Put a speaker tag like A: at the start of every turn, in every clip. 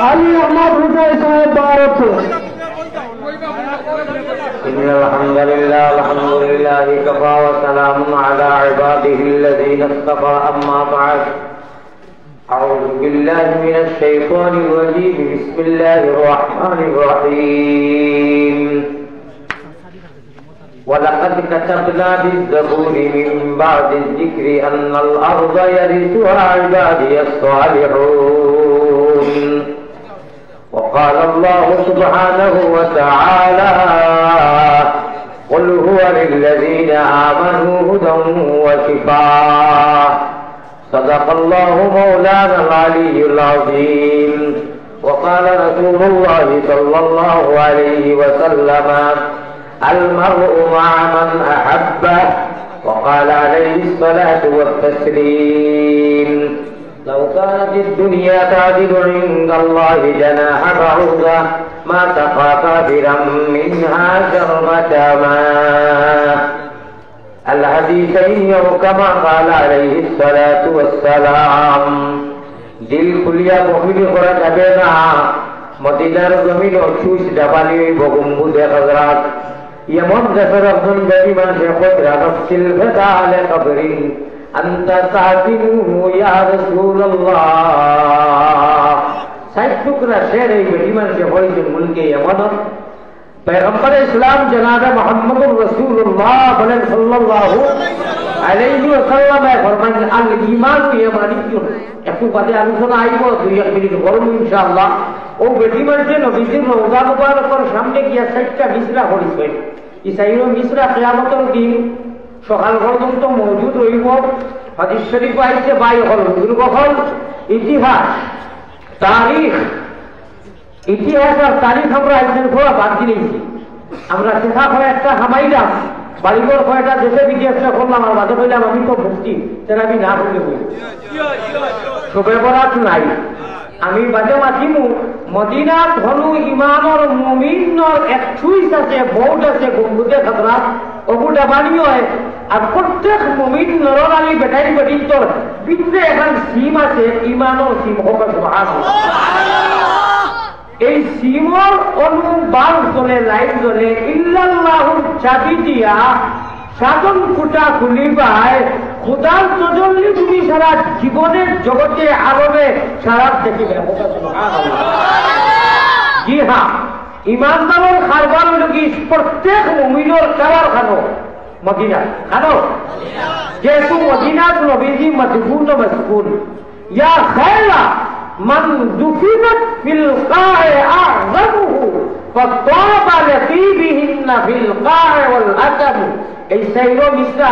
A: আলী আহমদ হুসাইন সাহেব ভারত।
B: إن الحمد لله كفى وسلام على عباده الذين اصطفى أما بعد أعوذ بالله من الشيطان الرجيم بسم الله الرحمن الرحيم ولقد كتبنا في الزبور من بعد الذكر أن الأرض يرثها عبادي الصالحون وقال الله سبحانه وتعالى قل هو للذين آمنوا هدى وشفاء صدق الله مولانا العلي العظيم وقال رسول الله صلى الله عليه وسلم المرء مع من أحبه وقال عليه الصلاة والتسليم لو كانت الدنيا تعدل عند الله جناح بعوضة ما سقى كافرا منها شربة ماء الحديثين كما قال عليه الصلاة والسلام দিল খুলিয়া বহির করা যাবে না মদিনার জমিন অসুস ডাবালি বগুম্বুদে হযরত এমন দেশের একজন ব্যক্তি মানুষের কথা রাখছিল ভেদা আলে কবরি أنت ساكنه يا رسول الله साइड टुकड़ा शेर है बेटीमान से होई जो मुल्के यमन पैगंबर इस्लाम जनाब मोहम्मद रसूलुल्लाह सल्लल्लाहु अलैहि वसल्लम फरमान अल ईमान यमानी क्यों একটু বাদে আলোচনা আইব 2-1 মিনিট করব ইনশাআল্লাহ ও বেটিমান যে নবীজির রওজা মুবারকের সামনে গিয়া সাইডটা মিসরা করিছে ইসাইরো মিসরা কিয়ামতের দিন সকাল পর্যন্ত মজুদ রইব হাদিস শরীফ আইছে বাই হল দুর্গহল ইতিহাস তারিখ ইতিহাস আর তারিখ আমরা একদিন পুরো বাদ দিয়েছি আমরা শেখা করে একটা হামাইলাম বাড়িঘর কয়টা দেশে বিদেশে করলাম আর বাদে বললাম আমি তো ভক্তি সেটা আমি না বলে বলি শোভে বরাত নাই আমি বাদে মাতিমু মদিনাত হলু ইমানর মুমিনর এক ছুইস আছে বহুত আছে গম্বুদে খতরাত ওগুটা বানিও হয় আর প্রত্যেক মুমিন নরর আলী বেটারি বেটি তোর ভিতরে এখন সিম আছে ইমানর সিম হোক সুবহানাল্লাহ এই সিমর অনু বাল্ব জ্বলে লাইট জ্বলে ইল্লাল্লাহুর চাবি দিয়া সাধন কুটা খুলিবায় খুদার তজল্লি তুমি সারা জীবনের জগতে আরবে সারা দেখিবে জি হ্যাঁ ইমানদারের খারবার লোকি প্রত্যেক মুমিনের খাবার খানো মদিনা খানো যেহেতু মদিনাত নবীজি মজবুত মজবুত ইয়া খায়লা মান দুফিনাত ফিল কায়ে আযমুহু ফাতাবা লাতিবিহিন্না ফিল কায়ে ওয়াল আতাব এই সাইরো মিসরা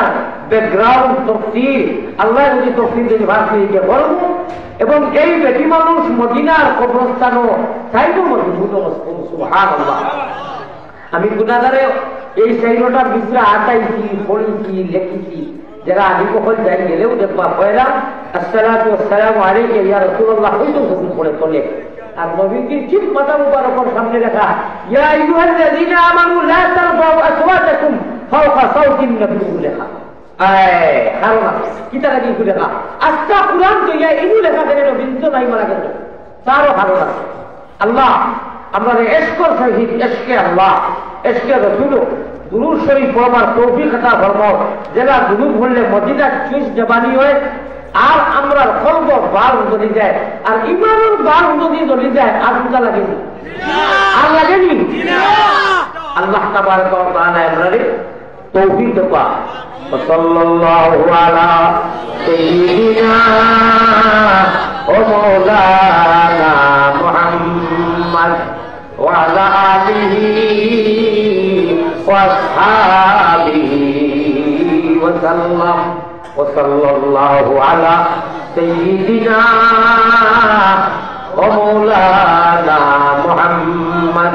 B: ব্যাকগ্রাউন্ড তাফসীর আল্লাহ যদি তাফসীর দিয়ে ভাষাইতে বলবো এবং এই বেটি মানুষ মদিনার কবরস্থানও সাইরো মজবুত মজবুত সুবহানাল্লাহ আমি গুনাহগারে এই সাইরোটা মিসরা আটাইছি পড়িছি লিখেছি যারা আদি কখন যাই গেলেও দেখবা পয়লা আসসালাতু ওয়াসসালামু আলাইকা ইয়া রাসূলুল্লাহ হইতো হুকুম করে চলে আর নবীজির ঠিক মাথা মুবারকের সামনে লেখা ইয়া আইয়ুহাল্লাযীনা আমানু লা তারফাউ আসওয়াতাকুম ফাওকা সাওতিন নবী লেখা আয় কারণ কিতা লাগি লেখা আজকা কুরআন তো ইয়া ইনু লেখা দেন নবীজি নাই মারা গেল তারও কারণ আছে আল্লাহ আমরা ইশকর শহীদ ইশকে আল্লাহ ইশকে রাসূল দুরূদ শরীফ পড়বার তৌফিক আতা ফরমাও যারা দুরূদ পড়লে মদিনা চুইস জবানি হয় আর আমরা কলব বার যদি যায় আর ইমানের বার যদি জ্বলি যায় আর কোথা লাগে আর লাগেনি আল্লাহ তাবারক ওয়া তাআলা আমাদের তৌফিক দেবা সাল্লাল্লাহু আলা সাইয়্যিদিনা ওয়া মাওলানা মুহাম্মদ ওয়া আলা আলিহি وأصحابه وسلم وصلى الله على سيدنا ومولانا محمد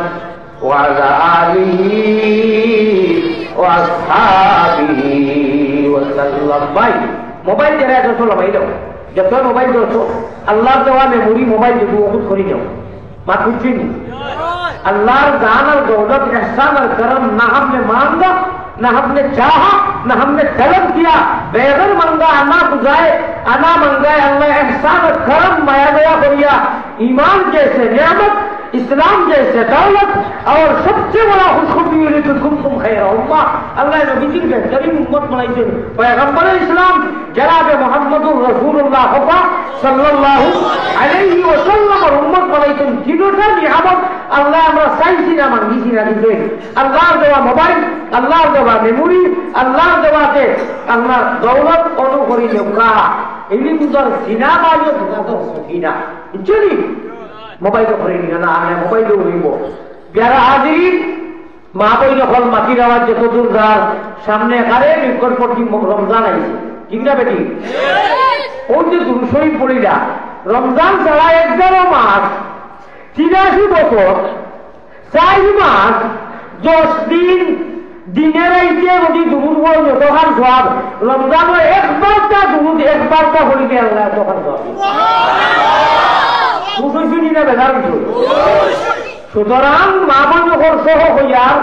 B: وعلى آله وأصحابه وسلم باي موبايل جرا دوستو لماইলো যত মোবাইল দোস্ত আল্লাহর দেওয়া মেমোরি মোবাইল যদি ওকুত করি যাও মা কুচিন अल्लाह दान और दौलत एहसान और करम ना हमने मांगा ना हमने चाहा ना हमने तलब किया बेगर मंगा अना बुझाए अना मंगाए अल्लाह एहसान और करम माया गया करिया ईमान जैसे नेमत, इस्लाम जैसे दौलत और सबसे बड़ा खुशखबरी तुम खैर उम्मा। अल्लाह नबी की बेहतरीन उम्मत बनाई, पैगंबर इस्लाम जनाब मोहम्मदुर रसूलुल्लाह सल्लल्लाहु अलैहि वसल्लम और उम्मत बनाইছেন। তিনটা নিয়ামত আল্লাহ আমরা চাইছি না, মাঙ্গিছি না দিবেন। আল্লাহর দেওয়া মোবাইল, আল্লাহর দেওয়া মেমোরি, আল্লাহর দেওয়াতে আল্লাহ দৌলত অনুকরি লোকা এগুলি বুঝার সিনেমা সকিনা বুঝলি মোবাইল করে নিল না, আমি মোবাইলও উড়িব। যারা হাজির মা বই যখন মাটির আওয়াজ যতদূর যার সামনে একারে নিকটবর্তী রমজান আইছে, ঠিক না বেটি? ওই যে শরীফ পড়িলা রমজান ছাড়া 11 মাস 83 বছর 4 মাস 10 দিন দিনের আইতে যদি দুরুদ হয় যতখান সওয়াব, রমজানে একবারটা দুরুদ একবারটা হইলে আল্লাহ তখন সওয়াব। বুঝুনি না বেদার কিছু? সুতরাং মা বোন যখন সহ হইয়ার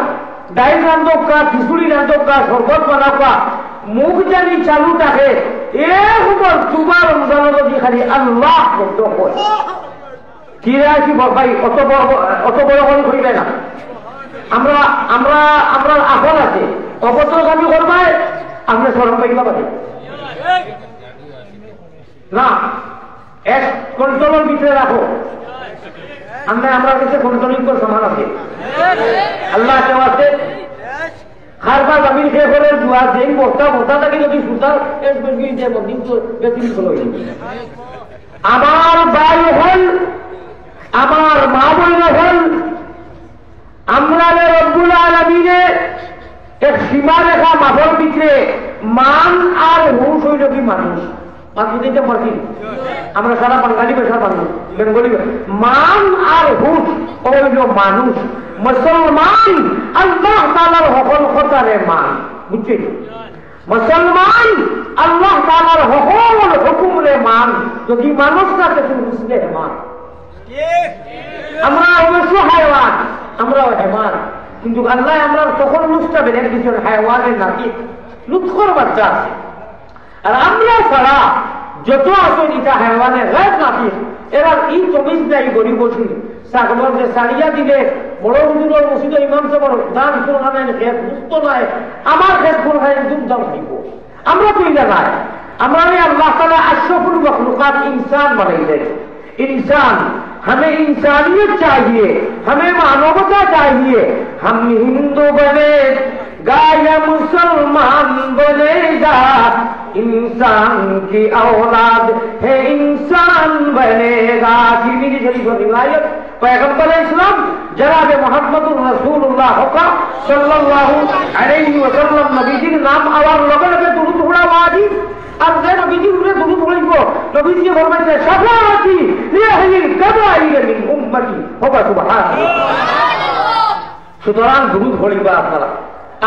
B: ডাইল রান্ধকা, খিচুড়ি রান্ধকা, শরবত বানাকা, মুখ জানি চালু থাকে এ খবর তোমার রমজান যদি খালি আল্লাহ বলতে হয় 83 ভাই অত বড় করে করিবে না। আমরা আমরা আমরা আফল আছে অপত্রগামী করবাই আমরা স্মরণ পাইবা পারি না, এক কন্ট্রোলের ভিতরে রাখো। আমরা কাছে কন্ট্রোলিং করে সমান আছে আল্লাহ কেউ আছে খারবা জামিন খেয়ে ফেলে দুয়া দেন বস্তা বস্তা থাকি যদি সুতার আমার ভাই হল, আমার মা বোন হল, আমরা রব্বুল আলামিনে এক সীমা রেখা মাফর ভিতরে মান আর হুশ হইল কি মানুষ আমরা সারা বাঙালি ভাষা মানুষ বেঙ্গলি মান আর হুশ হইল মানুষ। মুসলমান আল্লাহ তাআলার হকল খতারে মান, বুঝছেন? মুসলমান আল্লাহ তাআলার হকল হুকুমরে মান, যদি মানুষ না কিছু বুঝলে মান। আমরা অবশ্য হায়ওয়ান, আমরাও হেমান, কিন্তু আল্লাহ আমরা তখন লুৎফটা বেড়ে কিছু হায়ওয়ানের নাকি লুৎফর বাচ্চা আছে। আর আমরা ছাড়া যত আছে এটা হায়ওয়ানের গায়েব নাকি এরা এই চব্বিশ নাই গরিব বসি ছাগলের যে সারিয়া দিলে বড় হুজুরের মসজিদে ইমাম সাহেবের দান করোনা নাই, খেত মুক্ত নাই, আমার খেত করোনা একদম দাম দিব। আমরা তো এটা নাই, আমরা আল্লাহ তাআলা আশরাফুল মখলুকাত इंसान बनाइए। इंसान हमें इंसानियत चाहिए, हमें मानवता चाहिए। हम हिंदू बने गा या मुसलमान बनेगा, इंसान की औलाद है इंसान बनेगा। तिरमिज़ी शरीफ की रिवायत पैगंबर इस्लाम जनाब मोहम्मदुर रसूलुल्लाह सल्लल्लाहु अलैहि वसल्लम नबीजीर नाम आवार लगे लगे दुरूद पढ़ा वाजिब। আর যে নবীজির উপরে দুরূদ পড়িব, নবীজি ফরমাইছে শাফাআতি লিআহলিল কাবাইর মিন উম্মতি, হবে সুবহানাল্লাহ। সুতরাং দুরূদ পড়িবা আপনারা।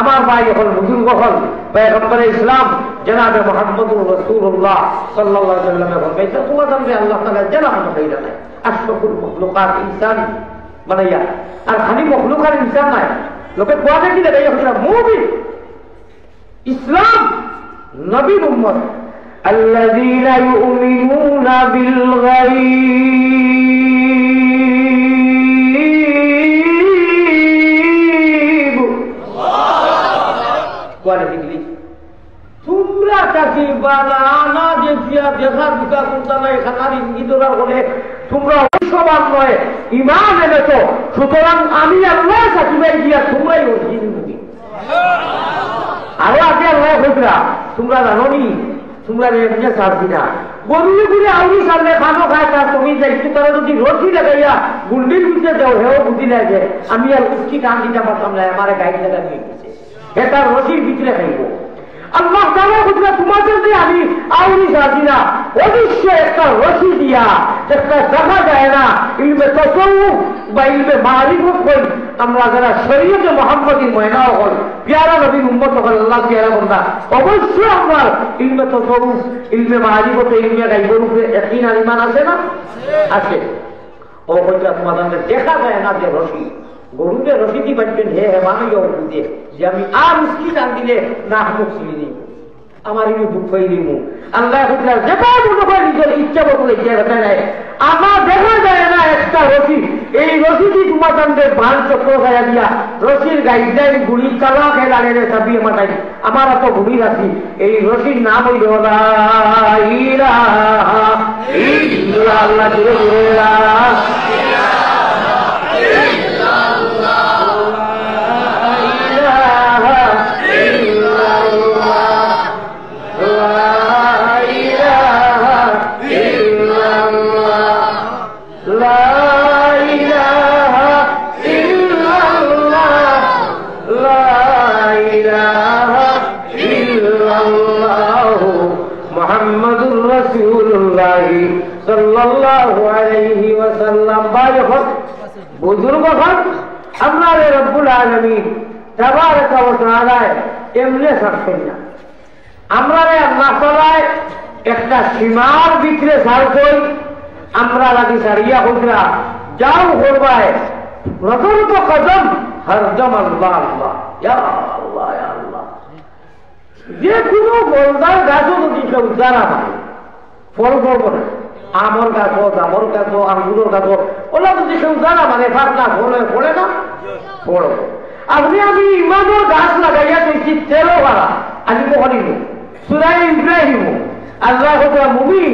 B: আমার ভাই হল বুজুর্গ হল পয়গম্বর ইসলাম জনাবে মুহাম্মদুর রাসূলুল্লাহ সাল্লাল্লাহু আলাইহি ওয়াসাল্লাম ফরমাইছে তোমাদের আল্লাহ তাআলা জানা বানাইলা নাই, আশরাফুল মখলুকাত ইনসান বানাইয়া। আর খালি মখলুকাত ইনসান নাই, লোকে কোয়াতে কি দেয় এটা মুমিন ইসলাম নবীর উম্মত الذين يؤمنون بالغيب। তোমরা তাকে বানানা দেখিয়া দেখা দুটা কোনটা নাই খানার ইঙ্গিতরা বলে তোমরা অসমান নয় ঈমান এনেছো। সুতরাং আমি আল্লাহ সাকিবাই দিয়া তোমরাই অধীন হবি। আরো আগে আল্লাহ বলছিলা তোমরা জানোনি তোমরা এমনি ছাড়বি না, গরুলে ঘুরে আউরি সামনে খানো খায় তার তুমি যাইতে তারা যদি রসি লাগাইয়া গুন্ডির ভিতরে যাও হেও বুঝি লাগে আমি আর উঠি কান দিতে পারতাম না, আমার গাইড লাগা নিয়ে গেছে হে তার রসির ভিতরে খাইব। আল্লাহ তাআলা বুঝলা তোমাদের যে আমি আউরি ছাড়বি না, অবশ্যই একটা রসি দিয়া একটা দেখা যায় না ইলমে তাসাউফ বা ইলমে মারিফত হই। আমরা যারা শরীয়তে মুহাম্মদী ময়না হল পেয়ারা নবীর উম্মত হল আল্লাহ পেয়ারা বন্দা, অবশ্যই আমার ইলমে তাসাউফ ইলমে মারিফত ইলমে গায়বের উপরে ইয়াকিন আর ঈমান আছে না? আছে। ও কইরা তোমাদের দেখা যায় না যে রশি গরুকে রশি দি বাঁধবেন হে হে মানিও বুঝে যে আমি আর উস্কি টান দিলে না মুখ ছিলি দিব আমার ইনি দুঃখ হয়ে দিব। আল্লাহ কইরা যেটা মনে করে নিজের ইচ্ছা মতো লেগে যায়, আমার দেখা যায় মাতানদের বান চক্র খাইয়া দিয়া রশির গাইডলাইন গুড়ি কালা খেলারে সাবিয়ে মাথায় আমার এত ঘুরি রাখি এই রশির নাম হইল লা ইলাহা ইল্লাল্লাহ জুড়ে জুড়ে লা বুজুর্গ হন আপনার রব্বুল আলামিন তাবারক ওয়া তাআলা এমনি ছাড়ছেন না। আমরা আল্লাহ তাআলায় একটা সীমার ভিতরে ছাড়ছই আমরা লাগি সারিয়া হুজরা যাও করবায় রতন তো কদম হরদম আল্লাহ আল্লাহ ইয়া আল্লাহ ইয়া আল্লাহ। যে কোনো গোলদার গাছও যদি কেউ উদ্ধারা পায় ফল করবো না। আমর গাছ জামর গাছ আঙ্গুরের গাছ ওলা যদি কেউ জানা মানে ফাঁকা পড়ে না পড়ব। আপনি আমি ইমানের গাছ লাগাইয়া দিয়েছি তেরো ভাড়া আমি কখনই সুরাই ইব্রাহিম আল্লাহ মুমি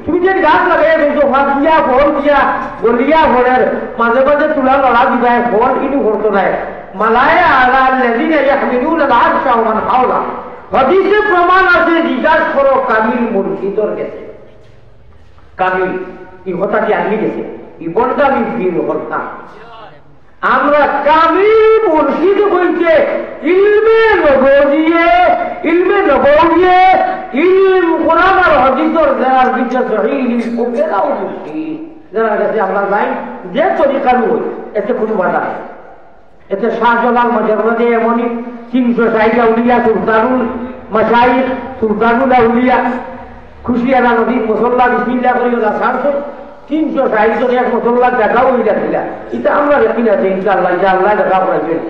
B: তুমি যে গাছ লাগাইয়া দিয়েছো ভাত দিয়া ফল দিয়া গলিয়া ফলের মাঝে মাঝে তুলা লড়া দিবা ফল ইনু করতো নাই মালায়া আলা আল্লাযিনা ইয়াহমিলুনা আল-আরশা ওয়া মান হাওলা। হাদিসে প্রমাণ আছে জিজ্ঞাসা করো কামিল মুর্শিদর কাছে কামিল এই কথাটি আগে গেছে এই বলটা আমি ফির করতাম। আমরা কামিল মুর্শিদ হইতে ইলমে নববিয়ে ইলম কোরআন আর হাদিসের যারা বিচার সহিহ ওকেরাও মুর্শিদ যারা কাছে আমরা যাই যে তরিকার হই এতে কোনো বাধা নেই। এতে শাহজালাল মাজারমধ্যে এমনই 360 আউলিয়া সুলতানুল মাশাইখ সুলতানুল আউলিয়া খুশিয়ারা নদীর মুসল্লা বিসমিল্লাহ করে ওরা ছাড়ছে 360 জন এক মুসল্লা দেখা হইলা ছিল। এটা আমরা দেখি না যে ইনশাআল্লাহ আল্লাহ দেখা করেছেন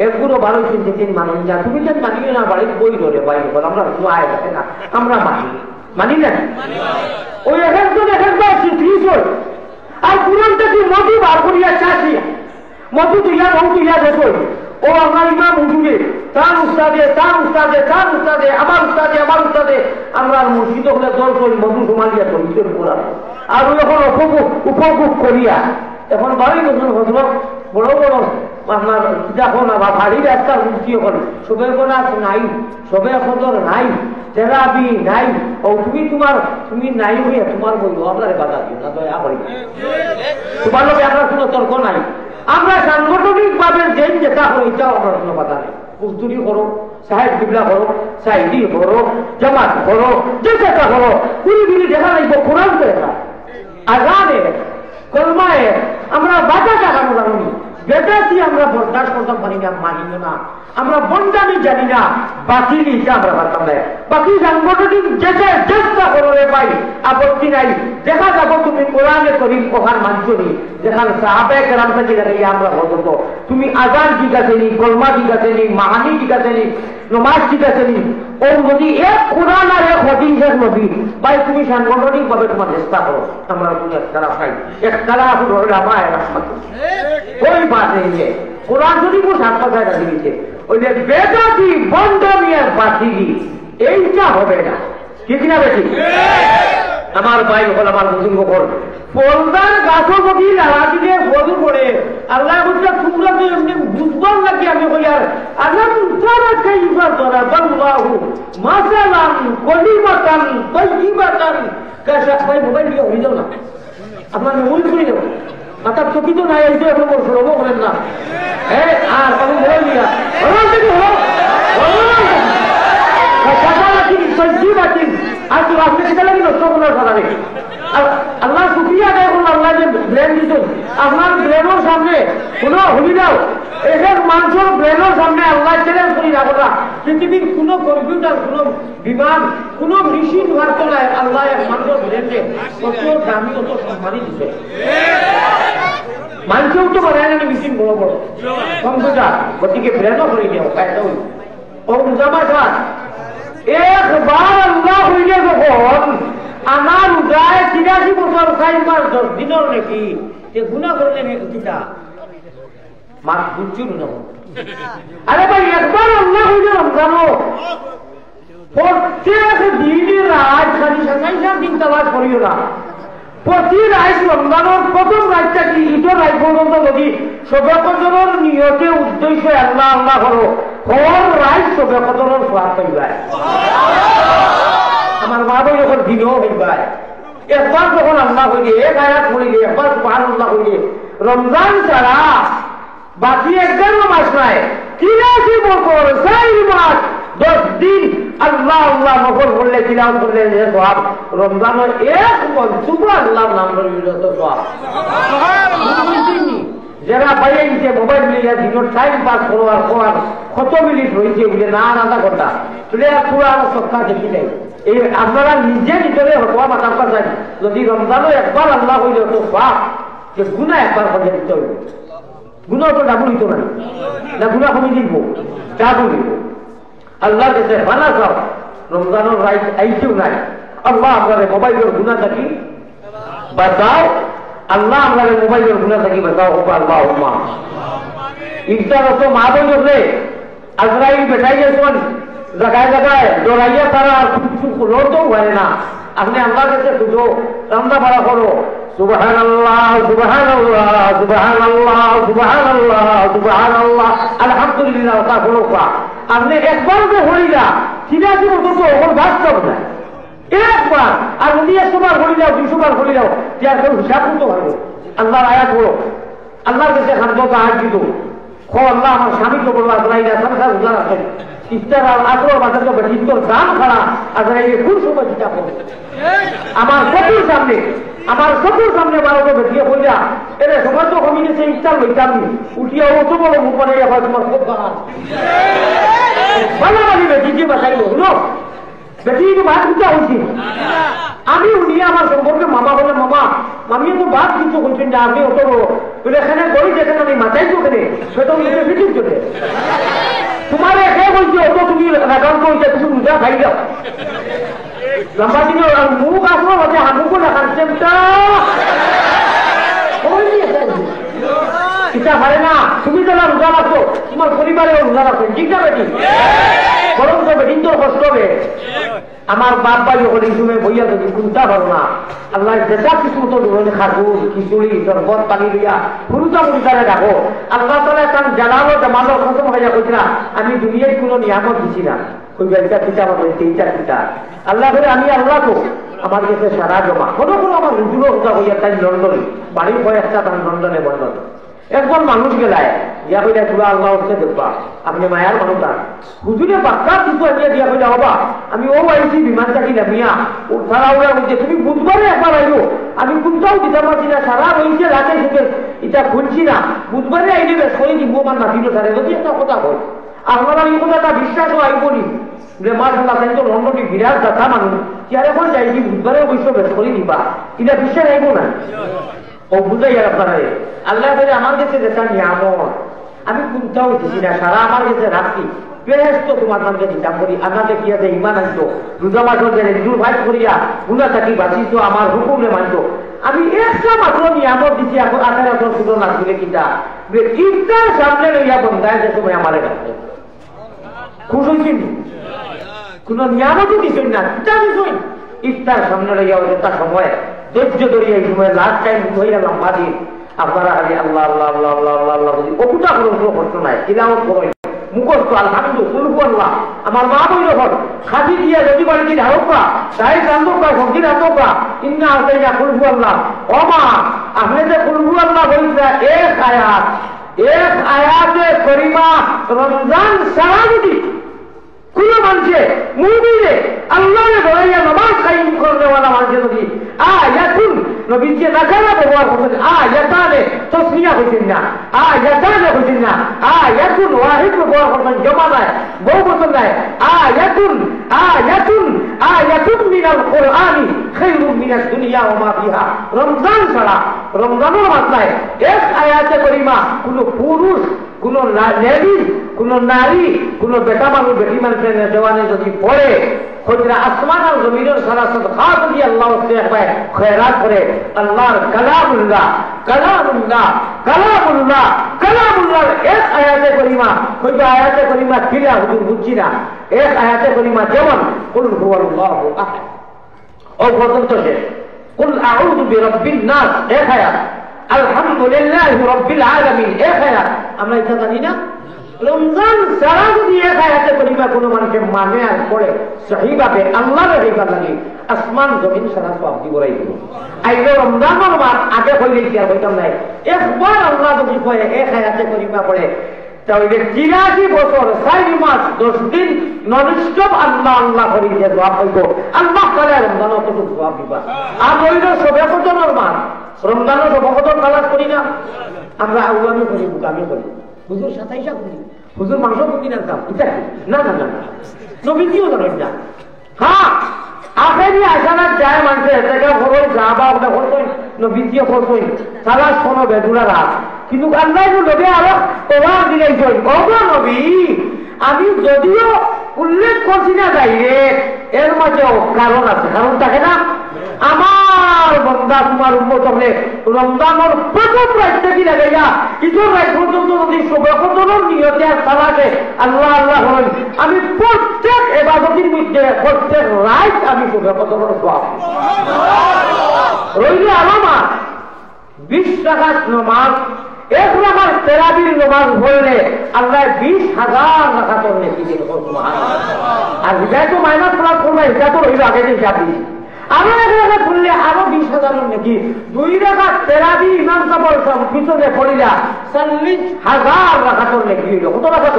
B: এগুলো ভালো চিন্তা তিন মানুষ যা তুমি যেন মানিও না বাড়ির বই ধরে বাইরে বল আমরা আয় থাকে না আমরা মানি না ওই একবার ফিস হয় আর পুরানটা কি মধু বার করিয়া চাষি মধু তুইয়া বহু তুইয়া দেখো ও আমার ইমাম হুজুরে তার উস্তাদে আমার উস্তাদে আমরা মুর্শিদ হলে দল করি মধু সমালিয়া চরিত্র করা আর এখন উপভোগ করিয়া এখন বাড়ি নতুন হজরত বড় বড় আপনার দেখো না বা ভারী রাস্তার মুক্তি এখন সবের কোন নাই সবে খবর নাই তেরাবি নাই ও তুমি নাই হইয়া তোমার বলবো আপনার বাধা দিও না দয়া করি তোমার লোক আপনার কোনো তর্ক নাই। আমরা সাংগঠনিক ভাবে যেটা হলো এটাও আমরা কোনো বাধা নেই। উজদুরি করো সাহেব কিবলা করো সাইদি করো জামাত করো যেটা করো কুড়ি দেখা লাগবো কোরআন দেখা আজানে কলমায় আমরা বাধা দেখানো জানি বেদাতি আমরা বরদাস্ত করতে পারি না মানি না আমরা বন্ডামি জানি না বাতিল আমরা পারতাম না। বাকি সাংগঠনিক চেষ্টা করো রে ভাই আপত্তি নাই। দেখা যাবো তুমি কোরআনে করিম ওখান মানছনি যেখানে সাহাবায়ে কেরাম থেকে লাগাইয়া আমরা বলত তুমি আজান ঠিক আছে নি কলমা ঠিক আছে নি মাহানি ঠিক আছে নি নমাজ ঠিক আছে নি ও যদি এক কোরআন আর এক হাদিসের নবী ভাই তুমি সাংগঠনিক ভাবে তোমার চেষ্টা করো আমরা কোনো একতলাফ নাই একতলাফ হলো আমার রহমত ওই বাত নেই। কোরআন যদি কোনো সাতপাশায় রাখি দিচ্ছে ওই যে বেদাতি বন্ডামি আর বাতিলি এইটা হবে না ঠিক না বেশি আমার ভাই হল আমার বুজুর্গ হল ফলদার গাছও যদি লাগা দিলে ফলু পড়ে আল্লাহ বলছে তোমরা তো এমনি বুঝবার নাকি আমি বলি আর আল্লাহ তারা কাইফা দরাবাল্লাহু মাসালান কলিমাতান তাইয়িবাতান কাশা ভাই মোবাইল দিয়ে হয়ে যাও না আপনার মেমোরি করে যাও মাথা চকি তো নাই এইটা এখন শ্রম করেন না হ্যাঁ আর আমি মোবাইল দিয়া ভগবান থেকে হলো আর তো আপনি সেটা লাগে নষ্ট করার কথা দেখি আল্লাহ শুক্রিয়া আদায় করুন আল্লাহ যে ব্রেন দিত আপনার ব্রেনের সামনে কোনো সুবিধাও এসব মানুষের ব্রেনের সামনে আল্লাহ চ্যালেঞ্জ করি রাখো না পৃথিবীর কোনো কম্পিউটার কোনো বিমান কোনো মেশিন ভারত নাই আল্লাহ মানুষের ব্রেনকে কত দামি কত সম্মানই দিচ্ছে মানুষেও তো বানায় না মেশিন বড় বড় কম্পিউটার গতিকে ব্রেনও করে দেওয়া কায়দা হইল ও মুজামা খান একবার আল্লাহ হইলে যখন আমার উদায় 83 বছর 4 মাস 10 দিনের নাকি যে গুণা করলেন কিতা মাছ বুঝছি না আরে ভাই একবার আল্লাহ হইলে রমজানো প্রত্যেক দিনের রাত খালি সাতাইশ দিন তালাশ করিও না প্রতি রাত রমজানের প্রথম রাতটা কি ঈদের রাত পর্যন্ত যদি সবেকজনের নিয়তে উদ্দেশ্য আল্লাহ আল্লাহ করো হর রাত সবেকজনের সোয়াদ পাইবাই আমার মা বই যখন দিনও হইবাই একবার যখন আল্লাহ হইলে এক আয়াত হইলে একবার সুবহানাল্লাহ হইলে রমজান ছাড়া বাকি 11 মাস নাই 83 বছর 4 মাস 10 দিন আল্লাহ আল্লাহ নফল করলে তিলাওয়াত করলে যে সওয়াব রমজানের এক মনসুব আল্লাহর নাম লইলে তো সওয়াব যারা বাইরে গিয়ে মোবাইল মিলিয়ে দিনের টাইম পাস করার পর কত মিনিট হয়েছে বলে না আধা ঘন্টা তুলে পুরো সপ্তাহ দেখি নাই এই আপনারা নিজে নিজের হওয়া মাথা পাচ্ছেন যদি রমজানও একবার আল্লাহ হইলে তো সওয়াব যে গুনাহ একবার করে দিতে হইবে গুনাহ তো ডাবল হইতো না গুনাহ কমে দিব ডাবল দিব আল্লাহ কাছে বানা সব রমজানের রাইট আইছেও নাই আল্লাহ আপনার মোবাইলের গুনাহ থাকি বাঁচাও আল্লাহ আপনার মোবাইলের গুনাহ থাকি বাঁচাও হোক আল্লাহ হুম্মা ইফতার তো মা বলবে আজরাইল বেটাই গেছেন জায়গায় জায়গায় দৌড়াইয়া তারা আর কিছু লড়তেও পারে না আপনি আল্লাহ কাছে খুঁজো রান্না ভাড়া করো সুবহানাল্লাহ সুবহানাল্লাহ সুবহানাল্লাহ সুবহানাল্লাহ সুবহানাল্লাহ আলহামদুলিল্লাহ তা হলো আপনি একবার যে হইলা 83 বছর তো ওর বাস্তব না একবার আর উনি 100 বার হয়ে যাও 200 বার হয়ে যাও যার কেউ হিসাব করতে পারবো আল্লাহর আয়াত বলো আল্লাহর কাছে খাদ্য আয়াত দিত খো আল্লাহ আমার স্বামী তো বললো আজরাইল সংসার উজার আছেন ইফতার আর আসর বাজার তো বেটির দাম খারাপ আজরাইল কোন সময় চিন্তা করবে আমার চকুর সামনে বারোটা বেটিয়ে বললা এরে সবার তো কমিয়েছে ইফতার লইতাম উঠিয়া অত বড় মুখ বানাইয়া হয় তোমার খুব ভালো বেটি যে বাসাইল হলো বেটি তো ভাত উঠা হয়েছে আমি উনিয়ে আমার সম্পর্কে মামা বলে মামা মামিও তো বাদ কিছু বলছেন যে আপনি অত বড় বলে এখানে গড়ি যেখানে আমি মাথায় তো ওখানে সেটা উঠে ফিটিং চলে তোমার একে বলছি অত তুমি রাগান্ত হয়েছে তুমি উঠা খাই যাও লম্বা দিন মুখ আসলো হচ্ছে হামুকো দেখান চেমটা ইচ্ছা পারে না তুমি যারা রোজা রাখো তোমার পরিবারেও রোজা রাখো ঠিক না বেটি বরং তো বেটিন তো কষ্ট হবে আমার বাপ ভাই যখন এই সময় বইয়া যদি চিন্তা করো না আল্লাহ যেটা কিছু তো ধরনের খাগুন খিচুড়ি শরবত পানি দিয়া ফুরুতা ফুরুতারে রাখো আল্লাহ তালা তার জানালো জামালো খতম হয়ে যা কইছি না আমি দুনিয়ায় কোনো নিয়ামত দিছি না ওই ব্যাগটা পিতা আমার তিনটা পিতা আল্লাহ করে আমি আল্লাহ তো আমার কাছে সারা জমা কোনো কোনো আমার হুজুরও হতা হইয়া তাই লন্ডনে বাড়ির কয়েকটা তার লন্ডনে বন্ধ একজন মানুষ গেলায় ইয়া কইলা পুরা আল্লাহ হচ্ছে দেখবা আপনি মায়ার মানুষ না হুজুরে বাক্কা কিছু আনিয়া দিয়া কইলা হবা আমি ও আইছি বিমান চাকি নামিয়া ও সারা ওরা বলছে তুমি বুধবারে একবার আইও আমি কোনটাও দিতে পারছি না সারা রয়েছে রাতে থেকে এটা খুলছি না বুধবারে আইলে বেশ করে দিব আমার নাতিল সারে যদি একটা কথা হয় আপনারা এই কথাটা বিশ্বাসও আইবনি যে মাশাআল্লাহ তাই তো লন্ডনে বিরাট কথা মানুষ ইয়ারে কোন যাইছি বুধবারে অবশ্য বেশ করে দিবা এটা বিশ্বাস আইব না ও বুঝাই আর আপনারা আল্লাহ বলে আমার কাছে যেটা নিয়ামত আমি কোনটাও দিছি না সারা আমার কাছে রাখছি বেশ তো তোমার নামকে চিন্তা করি আমাদের কি আছে ইমান আনতো রোজা মাসের জেনে নিজুর ভাই করিয়া গুণা থাকি বাঁচিত আমার হুকুমে মানত আমি একটা মাত্র নিয়ামত দিছি এখন 18 বছর শুধু না দিলে কিনা ইফতার সামনে লইয়া বন্ধায় যে সময় আমার কাছে খুশ হয়েছি কোন নিয়ামতই দিছেন না কিতা দিছই ইফতার সামনে লইয়া ওটা সময় ধৈর্য ধরিয়া এই সময় লাস্ট টাইম হইয়া লম্বা দিন আপনারা আগে আল্লাহ আল্লাহ আল্লাহ আল্লাহ আল্লাহ আল্লাহ বলি ওটা কোনো কষ্ট নাই তিলাওয়াত করো মুখস্থ আলহামদুলিল্লাহ আমার মা বই যখন খাসি দিয়া যদি বাড়িতে ঢাকা তাই রান্ধবা সবজি রান্ধবা ইন্না আলতাইয়া কুলহু আল্লাহ ও মা আপনি যে কুলহু আল্লাহ বলছে এক আয়াতে করিমা রমজান সারা যদি কোন মানুষে মুমিনে আল্লাহরে ধরাইয়া নামাজ কায়েম করনেওয়ালা মানুষে যদি আয়াতুন নবীজি নাকারা ব্যবহার করতেন আয়াতানে তসনিয়া হইতেন না আয়াতানে হইতেন না আয়াতুন ওয়াহিদ ব্যবহার করতেন জমা নাই বহু বছর নাই আয়াতুন মিনাল কোরআনি খায়রুম মিনাদ দুনিয়া ওয়া মা ফিহা রমজান ছাড়া রমজানের মাসলায় এক আয়াতে করিমা কোন পুরুষ কোন লেডিস কোন নারী কোন বেটা মানুষ বেটি মানুষের জওয়ানে যদি পড়ে খোঁজরা আসমান আর জমিনের সারা সদকা যদি আল্লাহ খয়রাত করে আল্লাহর কালামুল্লাহ কালামুল্লাহ কালামুল্লাহর এক আয়াতে করিমা কইবা আয়াতে করিমা কিলা হুজুর বুঝছি না এক আয়াতে করিমা যেমন কুল হুয়াল্লাহু আহাদ ও পর্যন্ত শেষ কুল আউযু বিরাব্বিন নাস এক আয়াত আলহামদুলিল্লাহি রাব্বিল আলামিন এক আয়াত আমরা এটা জানি না রমজান সারা যদি এক আয়াতে করিমা কোনো মানুষের মানে আর পড়ে সহিভাবে আল্লাহর হেবা লাগে আসমান জমিন সারা সব দিব রাইব আইলো রমজানের মাস আগে হইলে কি আর হইতাম নাই একবার আল্লাহ যদি কয় এক আয়াতে করিমা পড়ে তাহলে 83 বছর 4 মাস 10 দিন ননস্টপ আল্লাহ আল্লাহ করি যে দোয়া হইব আল্লাহ তাআলা রমজান অতটুকু দোয়া দিবা আর হইল সবে কতর মাস রমজানের সবে কত কালাস করি না আমরা আউয়ামি করি বুকামি করি হুজুর 27 করি হুজুর মাংস কোন দিন আনতাম এটা না না না নবীজিও জানেন না হ্যাঁ আখেরি আশানাত যায় মানুষের থেকে খবর যাবা ওটা করতেন নবীজিও করতেন সারা শোনো বেদুরা রাত কিন্তু আল্লাহ নবী আরো ওরা দিলেন ওগো নবী আমি যদিও উল্লেখ করছি না ডাইরেক্ট এর মাঝেও কারণ আছে কারণ থাকে না আমার বন্দা তোমার উম্মত হলে রমজানের প্রথম রাত থেকে লাগাইয়া কিছু রাত পর্যন্ত যদি সবকতনের নিয়তে আর সালাতে আল্লাহ আল্লাহ হলেন আমি প্রত্যেক ইবাদতের মধ্যে প্রত্যেক রাত আমি সবকতনের সওয়াব রইল আলামা 20 রাকাত নামাজ 1 রাকাত তারাবির নামাজ পড়লে আল্লাহ 20,000 রাকাতের নেকি দিবেন সুবহানাল্লাহ আর এটা তো মাইনাস প্লাস করবে এটা তো রইল আগে যে হিসাব দিই আরো 1 রাকাত পড়লে আরো 20,000 নেকি 2 রাকাত তারাবি ইমাম সাহেবের পিছনে পড়িলা 40,000 রাকাতের নেকি হইল কত রাকাত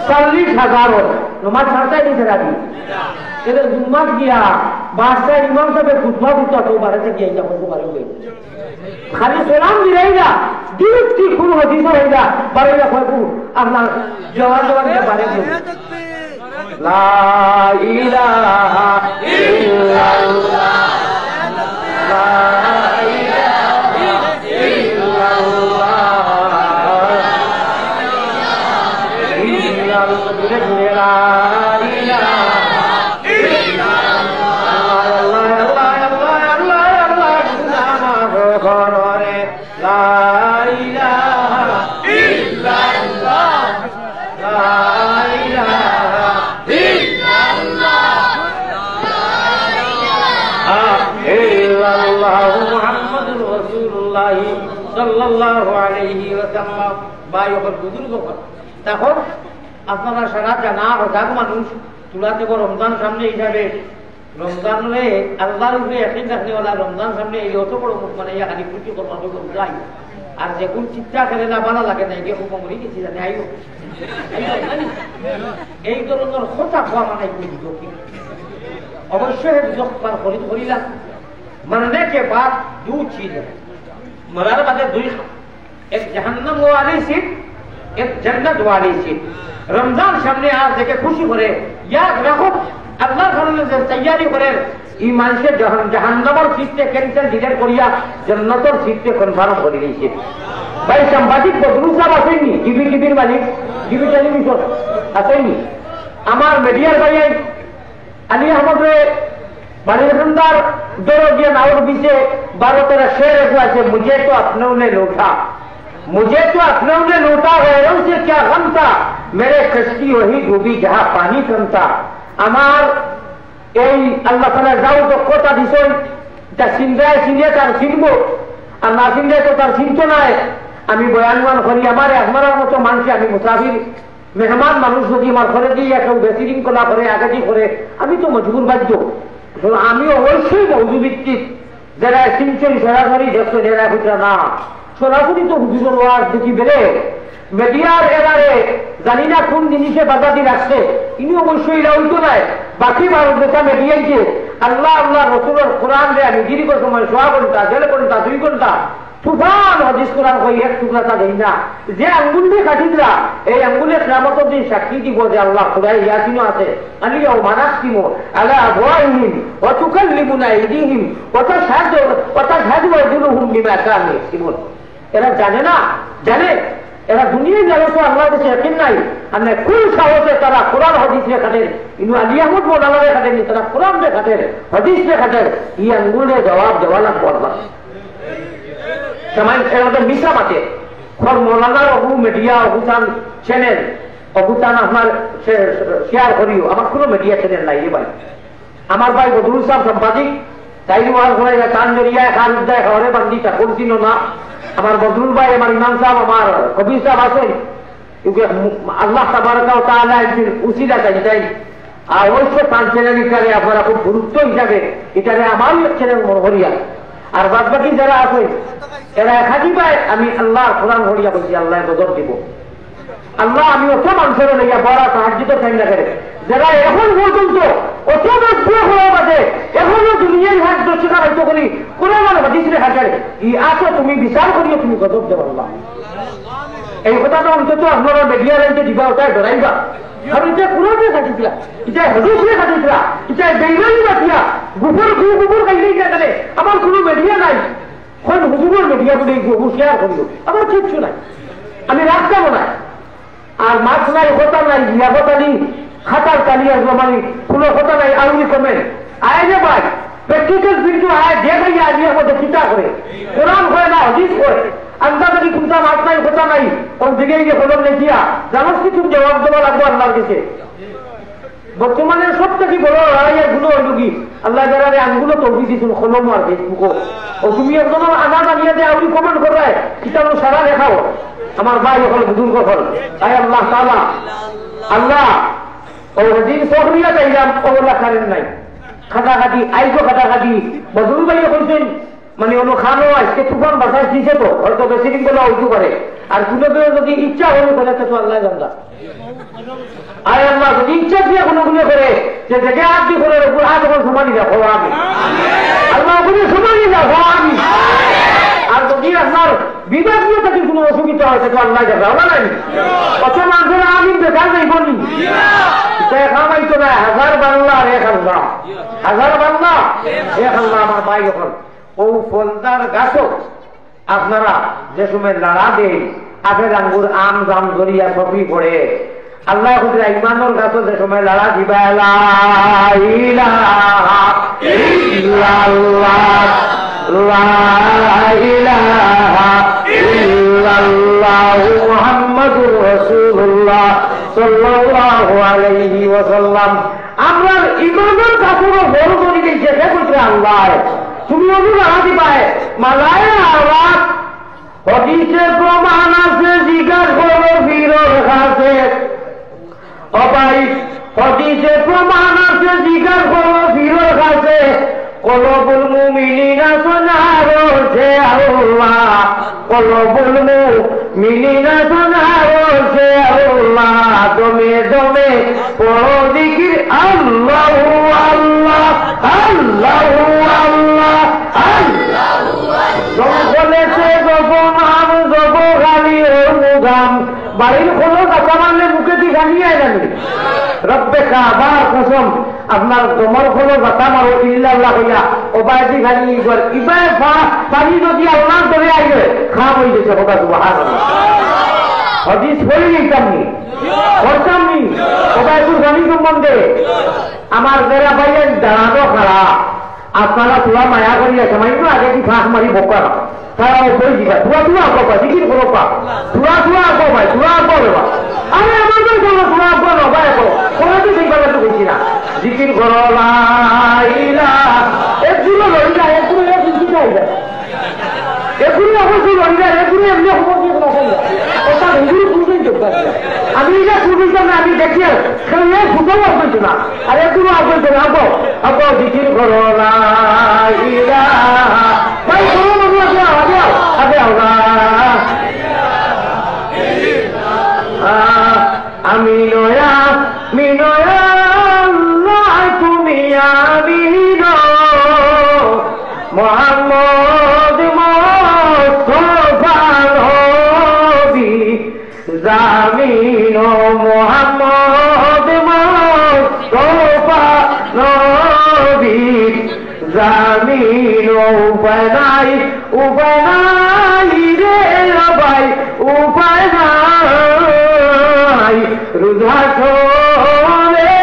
B: 40,000 নামাজ ছাড়তাই দিতে রাখি এটা জুম্মা গিয়া বাসা ইমাম সাহেবের খুতবা দিতে তো বাড়িতে গিয়ে এটা করতে পারবে খালি সালাম দিলাইলা ডিউটি কোন হাদিস হইলা বাড়িলা কইবু আপনার জওয়ান জওয়ান বাড়ি লা ইলাহা ইল্লাল্লাহ লা ইলাহা ইল্লাল্লাহ তখন আপনারা সারা জানা হঠাৎ মানুষ তুলাতে রমজান সামনে হিসাবে রমজানে আল্লাহর উপরে একদিন রাখনেওয়ালা রমজান সামনে এই অত বড় মুখ মানে খালি কুটি করবার যাই আর যে কোন চিন্তা খেলে না ভালো লাগে না একে হুকুম মরি গেছি জানে আইও এই ধরনের কথা খাওয়া মানে অবশ্যই পার করিলাম मरने के बाद 2 चीज है मरने बाद 2 एक जहन्नम वाली सीट एक जन्नत वाली सीट रमजान सामने आज देखे खुशी करे याद रखो अल्लाह ताआला যে তৈয়ারি করে এই মানুষের জাহান্নামের সিটে ক্যান্সেল ডিলেট করিয়া জান্নাতের সিটে কনফার্ম করে দিয়েছে ভাই সাংবাদিক বদরুল সাহেব আসেননি টিভির মালিক টিভি টেলিভিশন আসেননি আমার মিডিয়ার ভাই আলী আহমদ बालिंदर दौड़िया नावर पीछे 12-13 शेर ऐसे मुझे तो अपनों ने लूटा गैरों से क्या गम था मेरे कश्ती वही डूबी जहां पानी कम था আমার এই আল্লাহ তাআলা যাও তো কথা দিছই তা চিনলে তার চিনবো আর না চিনলে তো তার চিনতো নাই আমি বয়ানমান করি আমার মতো মানুষ আমি মুসাফির মেহমান মানুষ যদি আমার ঘরে দিয়ে কেউ বেশি দিন কলা করে আগাটি করে আমি তো মজবুর বাধ্য আমি অবশ্যই মৌজুভিত্তিক যারা চিনছেন সরাসরি দেখছো যারা খুঁজা না সরাসরি তো হুজুরের ওয়াজ দেখি বেড়ে মিডিয়ার এবারে জানি না কোন জিনিসে বাধা দিয়ে রাখছে ইনি অবশ্যই লাউতো নাই বাকি মানুষ যেটা মিডিয়াইছে আল্লাহ আল্লাহ রসুলের কোরআন রে আমি দীর্ঘ সময় 1.5 ঘন্টা 1.5 ঘন্টা 2 ঘন্টা তুফান হাদিস কোরআন কই এক টুকরাটা দেই না যে আঙ্গুল দিয়ে কাটিদরা এই আঙ্গুলে কিয়ামতের দিন সাক্ষী দিব যে আল্লাহ খুদাই ইয়াসিনও আছে আলিয়া মানাসিমু আলা আবওয়াইহিম ওয়া তুকাল্লিমুনা আইদিহিম ওয়া তাশহাদু আরজুলুহুম বিমা কানু ইয়াকসিবুন এরা জানে না জানে এরা দুনিয়ায় জানে তো আল্লাহর কাছে ইয়াকিন নাই আর না কোন সাহসে তারা কোরআন হাদিস রে কাটে ইনু আলী আহমদ মোলানা রে কাটে তারা কোরআন রে কাটে হাদিস রে কাটে এই আঙ্গুলে জবাব দেওয়ালা পড়বা আমাদের মিশ্রা মাতে মৌলানার অবু মিডিয়া অবুতান চ্যানেল অবুতান আপনার শেয়ার করিও আমার কোনো মিডিয়া চ্যানেল নাই ভাই আমার ভাই বদরুল সাহেব সাংবাদিক তাই করে কান জড়িয়া কান উদ্যায় খাওয়ারে বান্ধি চাকর চিনো না আমার বদরুল ভাই আমার ইমাম সাহেব আমার কবির সাহেব আছেন আল্লাহ তাবারাকা ওয়া তাআলা একদিন উসিলা চাই আর অবশ্য তার চ্যানেল এটারে আপনারা খুব গুরুত্ব হিসাবে এটারে আমার চ্যানেল মনে করিয়া আর বাদ বাকি যারা আছে এরা একাকি পায় আমি আল্লাহর কোরআন হরিয়া বলছি আল্লাহ বদর দিব আল্লাহ আমি অত মানুষের লইয়া বড় সাহায্য টাইম না করে যারা এখন পর্যন্ত অত ব্যবসা হওয়া বাদে এখনো দুনিয়ার হাত দর্শকা হয়তো করি কোরআন হাদিসের হাজারে ই আসো তুমি বিচার করিও তুমি গজব দেব আল্লাহ এই কথাটা অন্তত আপনারা মিডিয়া লাইনতে দিবা ওটাই ডরাইবা আর এটা কোরআনে খাটিছিলা এটা হাদিসে খাটিছিলা এটা বেইমানি বাতিয়া গুবর খাইলেই না গেলে আমার কোনো মিডিয়া নাই কোন হুজুরের মিডিয়া বলে গুবর শেয়ার করিও আমার কিচ্ছু নাই আমি রাখতাম না আর মাছ নাই কথা নাই লিয়াকত আলী খাতার কালিয়া জমানি কোনো কথা নাই আউনি কমেন আয় যে ভাই প্র্যাকটিক্যাল কিন্তু আয় যে ভাই আলিয়ার মধ্যে চিন্তা করে কোরআন হয় না হাদিস হয় আন্দাজি কোনটা মাছ নাই কথা নাই কোন দিকে গিয়ে কলম লেখিয়া জানোস কি তুমি জবাব দেওয়া লাগবো আল্লাহর কাছে বর্তমানে সব থেকে বড় লড়াইয়ের গুলো হইল কি আল্লাহ যারা আনগুলো তৌফিক দিয়েছিল কলম আর ফেসবুকও ও তুমি একদম আনা বানিয়ে দেয় আউরি কমেন্ট করবে কিতাব সারা লেখাও আমার ভাই হল বুজুর্গ হল তাই আল্লাহ তাআলা আল্লাহ ও দিন সহরিয়া চাইলাম ওগুলা কারেন নাই খাটাখাটি আইসো খাটাখাটি বদরুল ভাই বলছেন মানে অন্য খানো আজকে তুফান বাসায় দিছে তো হয়তো বেশি দিন বলে হইতে পারে আর কোনো যদি ইচ্ছা হলো তাহলে তো আল্লাহ জানলা আয় আল্লাহ যদি ইচ্ছা দিয়ে কোনো গুলো করে যে জায়গায় আজ দিয়ে করে উপর আজ এখন সমানি দেখো আমি আল্লাহ ওখানে সমানি দেখো আমি আর যদি আপনার বিবাদ নিয়ে থাকি কোনো অসুবিধা হয় সেটা আল্লাহ যাবে আমরা নাই কত মানুষের আমি বেকার নাই বলি খামাইতো না হাজার বাংলা আর 1000 হাজার বাংলা 1000 আমার ভাই এখন ও ফলদার গাছও আপনারা যে সময় লাড়া দেন আপেল আঙ্গুর আম জাম জড়িয়া সবই পড়ে আল্লাহ হুজুর ইমানের গাছও যে সময় লাড়া দিবা লা ইলাহা ইল্লাল্লাহ লা ইলাহা ইল্লাল্লাহু মুহাম্মাদুর রাসূলুল্লাহ সাল্লাল্লাহু আলাইহি ওয়াসাল্লাম আমরা ইমানের গাছও বড় করে দিয়েছে দেখো আল্লাহ তুমি ওগুলো হাতি পায় মালায় আওয়াজ হদিসে প্রমাণ আছে জিজ্ঞাসা করো ফিরোর কাছে অবাই হদিসে প্রমাণ আছে জিজ্ঞাসা করো ফিরোর কাছে কলবুল মুমিনিনা সোনারছে আল্লাহ কলবুল মুমিনিনা সোনারছে আল্লাহ দমে দমে পড়ো জিকির আল্লাহু আল্লাহ আল্লাহু আল্লাহ বলেছে নাম গব গালি গাম বাড়ির কোনো কথা মানলে মুখে দিয়ে গালিয়ে জানি রব্বে কাবার কসম আপনার তোমার কোনো কথা মারো ইল্লাল্লাহ হইয়া ওবায় দি গালি ইবাই পানি যদি আল্লাহ ধরে আইবে খাম হয়ে গেছে কথা সুবহানাল্লাহ হাদিস বলি নিতামনি করতামনি ওবায়দুর গানি সম্বন্ধে আমার যারা ভাইয়ের দাঁড়ানো খারাপ আপনারা তোরা মায়া করিয়া সময় আগে কি ফাঁস মারি বোকা তারা উপরে দিবা তুয়া আঁকো পা জিকির করো পা তুয়া আঁকো ভাই তুয়া আঁকো বেবা আরে আমাদের জন্য তুয়া আঁকো নবা আঁকো কোনো তো সেই কথা তো বলছি না জিকির করো লা ইলাহা একগুলো লড়ি যায় একগুলো কিন্তু যাই যায় এগুলো অবশ্যই লড়ি যায় এগুলো এমনি হবো দিয়ে কোনো কথা ওটা হুজুর বুঝেই যোগ্য আমি এটা বুঝলাম না আমি দেখি খেলে ফুটাও আসবে না আর এগুলো আসবে না আঁকো আঁকো জিকির করো লা ইলাহা ভাই কোনো মনে আগে আমি নয়া মিনয়া তুমি আমি মোহাম্মদ মুস্তাফা নবী জামিন মোহাম্মদ মুস্তাফা নবী জামিন উপায় নাই রে ভাই উপায় নাই রোজা ছোড়ে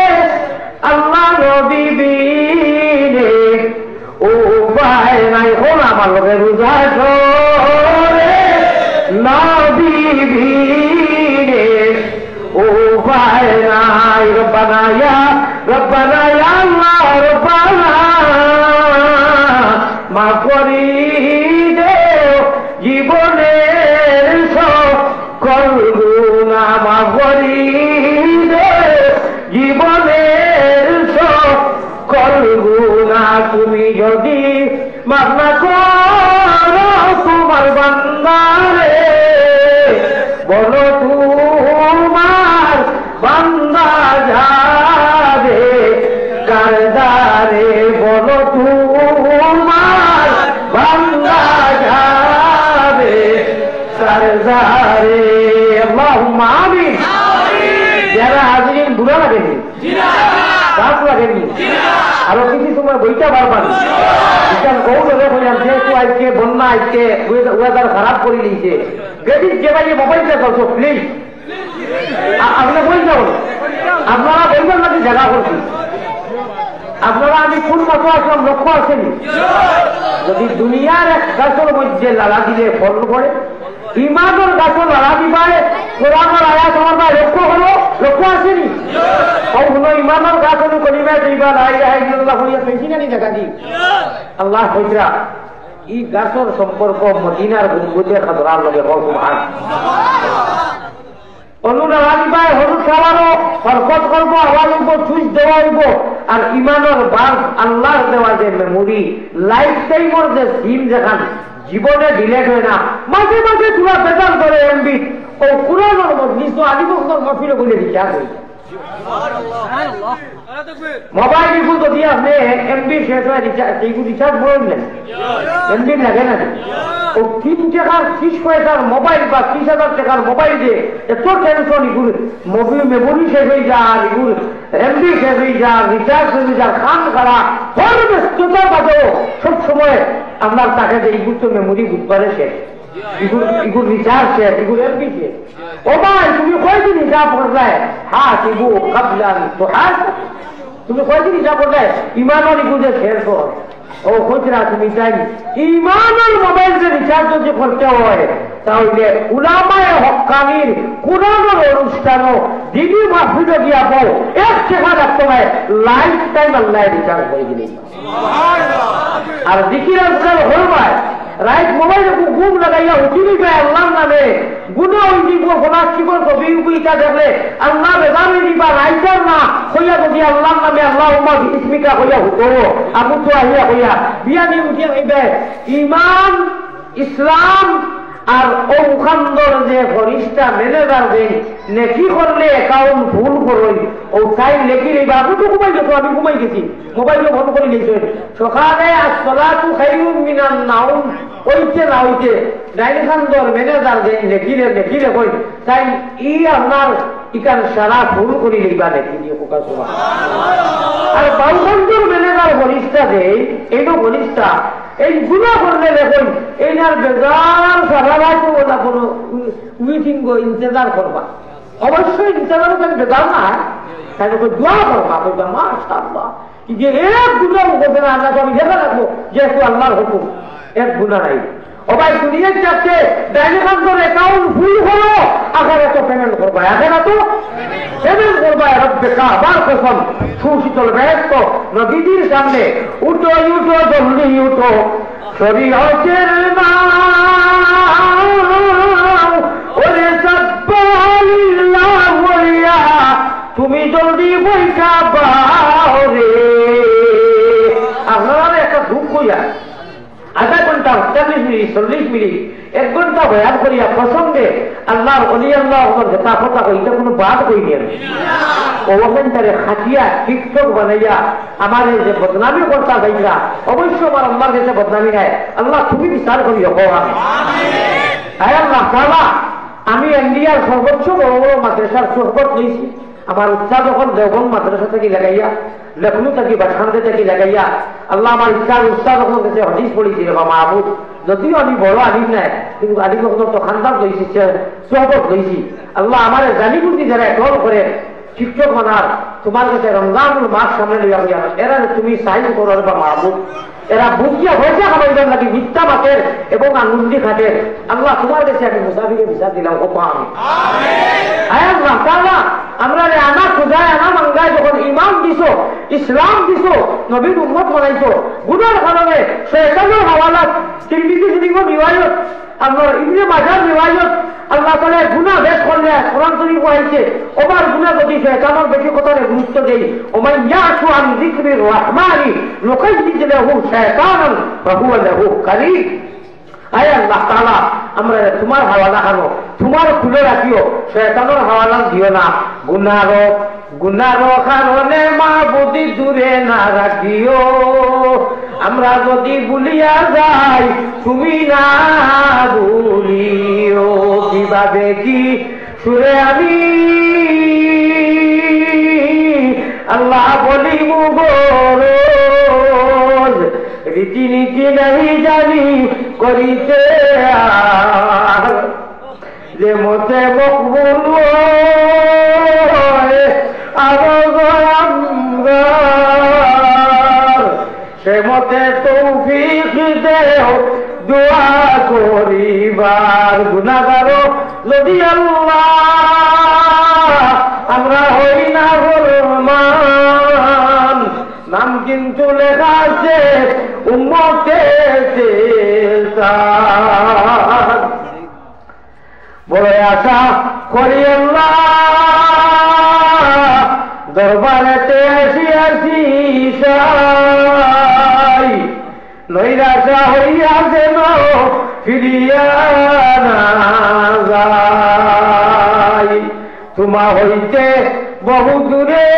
B: আল্লাহ নবী বিনে উপায় নাই হল আমার লোকে রোজা ছোড়ে রব্বানা ইয়া আল্লাহ রব্বানা মাফ করি দেও জীবনের সকল গুনাহ মাফ করি দেও জীবনের সকল গুনাহ তুমি যদি মাফ না করো তোমার বান্দারে বলো তোমার বান্দা যাবে কারদারে বলো তোমার বান্দা যাবে কারদারে আল্লাহুম্মা আমিন। যারা হাজিরিন বুড়া লাগেনি গাছ লাগেনি আরো কিছু সময় বইটা পারবান কৌলে বললাম যেহেতু আজকে বন্যা আজকে ওয়েদার খারাপ করে নিয়েছে বেশি যে ভাই মোবাইলটা করছো প্লিজ আপনি বই যাও আপনারা বলবেন নাকি জায়গা করছি আপনারা আমি কোন মাসে আসলাম লক্ষ্য আসেনি যদি দুনিয়ার এক গাছের মধ্যে লালা দিলে ফল পড়ে ইমানের গাছও লালা দিবায় কোরআনের আয়াত আমার ভাই লক্ষ্য হলো লক্ষ্য আসেনি কখনো ইমানের গাছ হলো কলিমায় দিবা লা ইলাহা ইল্লাল্লাহ হইয়া পেয়েছি না নি দেখা দি আল্লাহ কইরা এই গাছের সম্পর্ক মদিনার গম্বুজের খাদরার লগে সুবহান অনুরা দিবায় হলুদ খাওয়ারও বরকত করবো আওয়াজ হইব সুইচ দেওয়া হইব আর ইমানের বাল্ব আল্লাহর দেওয়া যে মেমোরি লাইফ টাইমের যে সিম যেখান জীবনে ডিলেট হয় না মাঝে মাঝে পুরা বেজাল করে এমবি ও পুরানোর মজলিস তো আদি বছর মফিলে বলে রিচার্জ হয়ে যায় মোবাইল ইগু যদি আপনি এমবি শেষ হয় রিচার্জ বললেন এমবি লাগে না ও 3 টাকার 30 পয়সার মোবাইল বা 30,000 টাকার মোবাইল দিয়ে এত টেনশন ইগুর মোবাইল মেমোরি শেষ হয়ে যায় ইগুর এমবি শেষ হয়ে যায় রিচার্জ হয়ে যায় খান খারাপ ব্যস্ততার বাদেও সব সময় আপনার টাকা যে ইগুর তো মেমোরি বুধবারে শেষ ইগুর রিচার্জ শেষ ইগুর এমবি শেষ ও ভাই তুমি কয়দিন হিসাব করলে হ্যাঁ ইগু কাবলান তো হ্যাঁ তুমি কয়দিন হিসাব করলে ইমানের ইগু যে শেষ হয় ও খুচরা তুমি চাই ইমানের মোবাইল যে রিচার্জ যদি করতে হয় তাহলে উলামায়ে হক্কানির কোরআনের অনুষ্ঠানও দিদি মাহফিলে দিয়া পাও 1 টাকা রাখতে হয় লাইফ টাইম আল্লাহ রিচার্জ হয়ে গেলে আর জিকির আজকাল হল ভাই রাইট মোবাইলে ঘুম লাগাইয়া উঠিবি যায় আল্লাহর নামে গুণা হয়ে দিব গোনা জীবন কবি উইটা দেখলে আল্লাহ বেজানি দিবা রাইটার না হইয়া যদি আল্লাহর নামে আল্লাহুম্মা বিসমিকা হইয়া হুকো আবু তো আহিয়া হইয়া বিয়ানি উঠিয়া হইবে ইমান ইসলাম আর ও মুখান্দর যে ফরিস্তা ম্যানেজার দেন নেকি করলে অ্যাকাউন্ট ভুল করই ও তাই লেখি রে বাবু তো ঘুমাই গেছো আমি ঘুমাই গেছি মোবাইলও বন্ধ করে নিয়েছে সকালে আসসালাতু খায়রুম মিনান নাওম ওইতে না হইতে ডাইনিখান্দর ম্যানেজার দেন লেখি রে কই তাই ই আপনার ইকান সারা ভুল করি লইবা লেখি দিয়ে কোকা সুবহান আর বাউখান্দর ম্যানেজার ফরিস্তা দে এইটো ফরিস্তা এই গুণা করলে দেখুন এইনার বেজার সারা রাত ওটা কোনো মিটিং ইন্তজার করবা অবশ্যই ইন্তজার কেন বেজার না তাই দোয়া করবা বলবা মাশাআল্লাহ যে এক গুণা করবে না আল্লাহ আমি দেখা রাখবো যেহেতু আল্লাহর হুকুম এক গুণা নাই অবাই দুনিয়ার যাচ্ছে ডাইনিখান্দর অ্যাকাউন্ট ভুল হলো আখেরা তো পেমেন্ট করবা আখেরা তো পেমেন্ট করবা রব্বে কাবার কসম সুশীতল ব্যস্ত নবীজির সামনে উঠো জলদি উঠো শরীয়তের নাম ওরে সাব্বালিল্লাহ বলিয়া তুমি জলদি বইকা পাও রে আপনারা একটা দুঃখ যায় আধা ঘন্টা 40 মিনিট 40 মিনিট 1 ঘন্টা বয়ান করিয়া প্রসঙ্গে আল্লাহর ওলি আল্লাহ যেটা কথা কইটা কোনো বাদ কই নিয়ে ওখানটারে খাটিয়া টিকটক বানাইয়া আমার যে বদনামি করতা যাইরা অবশ্য আমার আল্লাহর কাছে বদনামি নাই আল্লাহ তুমি বিচার করি আমি আয় আল্লাহ তাআলা আমি ইন্ডিয়ার সর্বোচ্চ বড় বড় মাদ্রাসার সোহবত লইছি আমার ইচ্ছা যখন দেওবন্দ মাদ্রাসা থেকে লাগাইয়া লখনৌ থেকে বাসখান্তে থেকে লাগাইয়া আল্লাহ আমার ইচ্ছার উৎসাহ যখন কাছে হদিস পড়েছি রে বাবা মাহবুব যদিও আমি বড় আলিম নাই কিন্তু আলিম যখন তো খানদার লইছি সোহবত লইছি আল্লাহ আমার জানি বুঝি যারা একল করে শিক্ষক বানার তোমার কাছে রমজানুল মাস সামনে লইয়া হইয়া এরা তুমি সাইজ করো বা মাহবুব এরা বুঝিয়া হয়েছে খাবাইবার নাকি মিথ্যা মাতের এবং আঙ্গুন্দি খাটের আল্লাহ তোমার কাছে আমি মুসাফিকে বিচার দিলাম ও পাম আয় আল্লাহ তাআলা আমরা আনা খোঁজায় আনা মাঙ্গায় যখন ইমান দিছ ইসলাম দিছ নবীর উম্মত বানাইছ গুনার কারণে শয়তানের হাওয়ালাত তিরমিজি শরীফ রিওয়ায়াত আপনার ইবনে মাজাহ রিওয়ায়াত আল্লাহ তাআলা গুনাহ বেশ করলে কোরআন শরীফ হইছে ওবার গুনাহ যদি শয়তানের বেশি কথারে গুরুত্ব দেই ওমান ইয়াশু আন যিকরির রহমানি নুকাইয়িদ লাহু শায়তানান ফাহুয়া লাহু কারীন। আয় আল্লাহ তাআলা আমরা তোমার হাওয়ালা খানো তোমার খুলে রাখিও শয়তানের হাওয়ালা দিও না গুনার কারণে মা বুদ্ধি দূরে না রাখিও আমরা যদি ভুলিয়া যাই তুমি না ভুলিও কিভাবে কি সুরে আমি আল্লাহ বলি মুগর রীতিনীতি नहीं জানি করিতে যে মতে মকবুল সে মতে তৌফিক দেও দোয়া করিবার গুনাহগার যদি আল্লাহ আমরা হই না ফরমান নাম কিন্তু লেখা আছে উম্মতে বড় আশা করি আল্লাহ দরবারেতে আসিয়াছি নৈরাশা হইয়া যেন ফিরিয়া না যাই তোমা হইতে বহু দূরে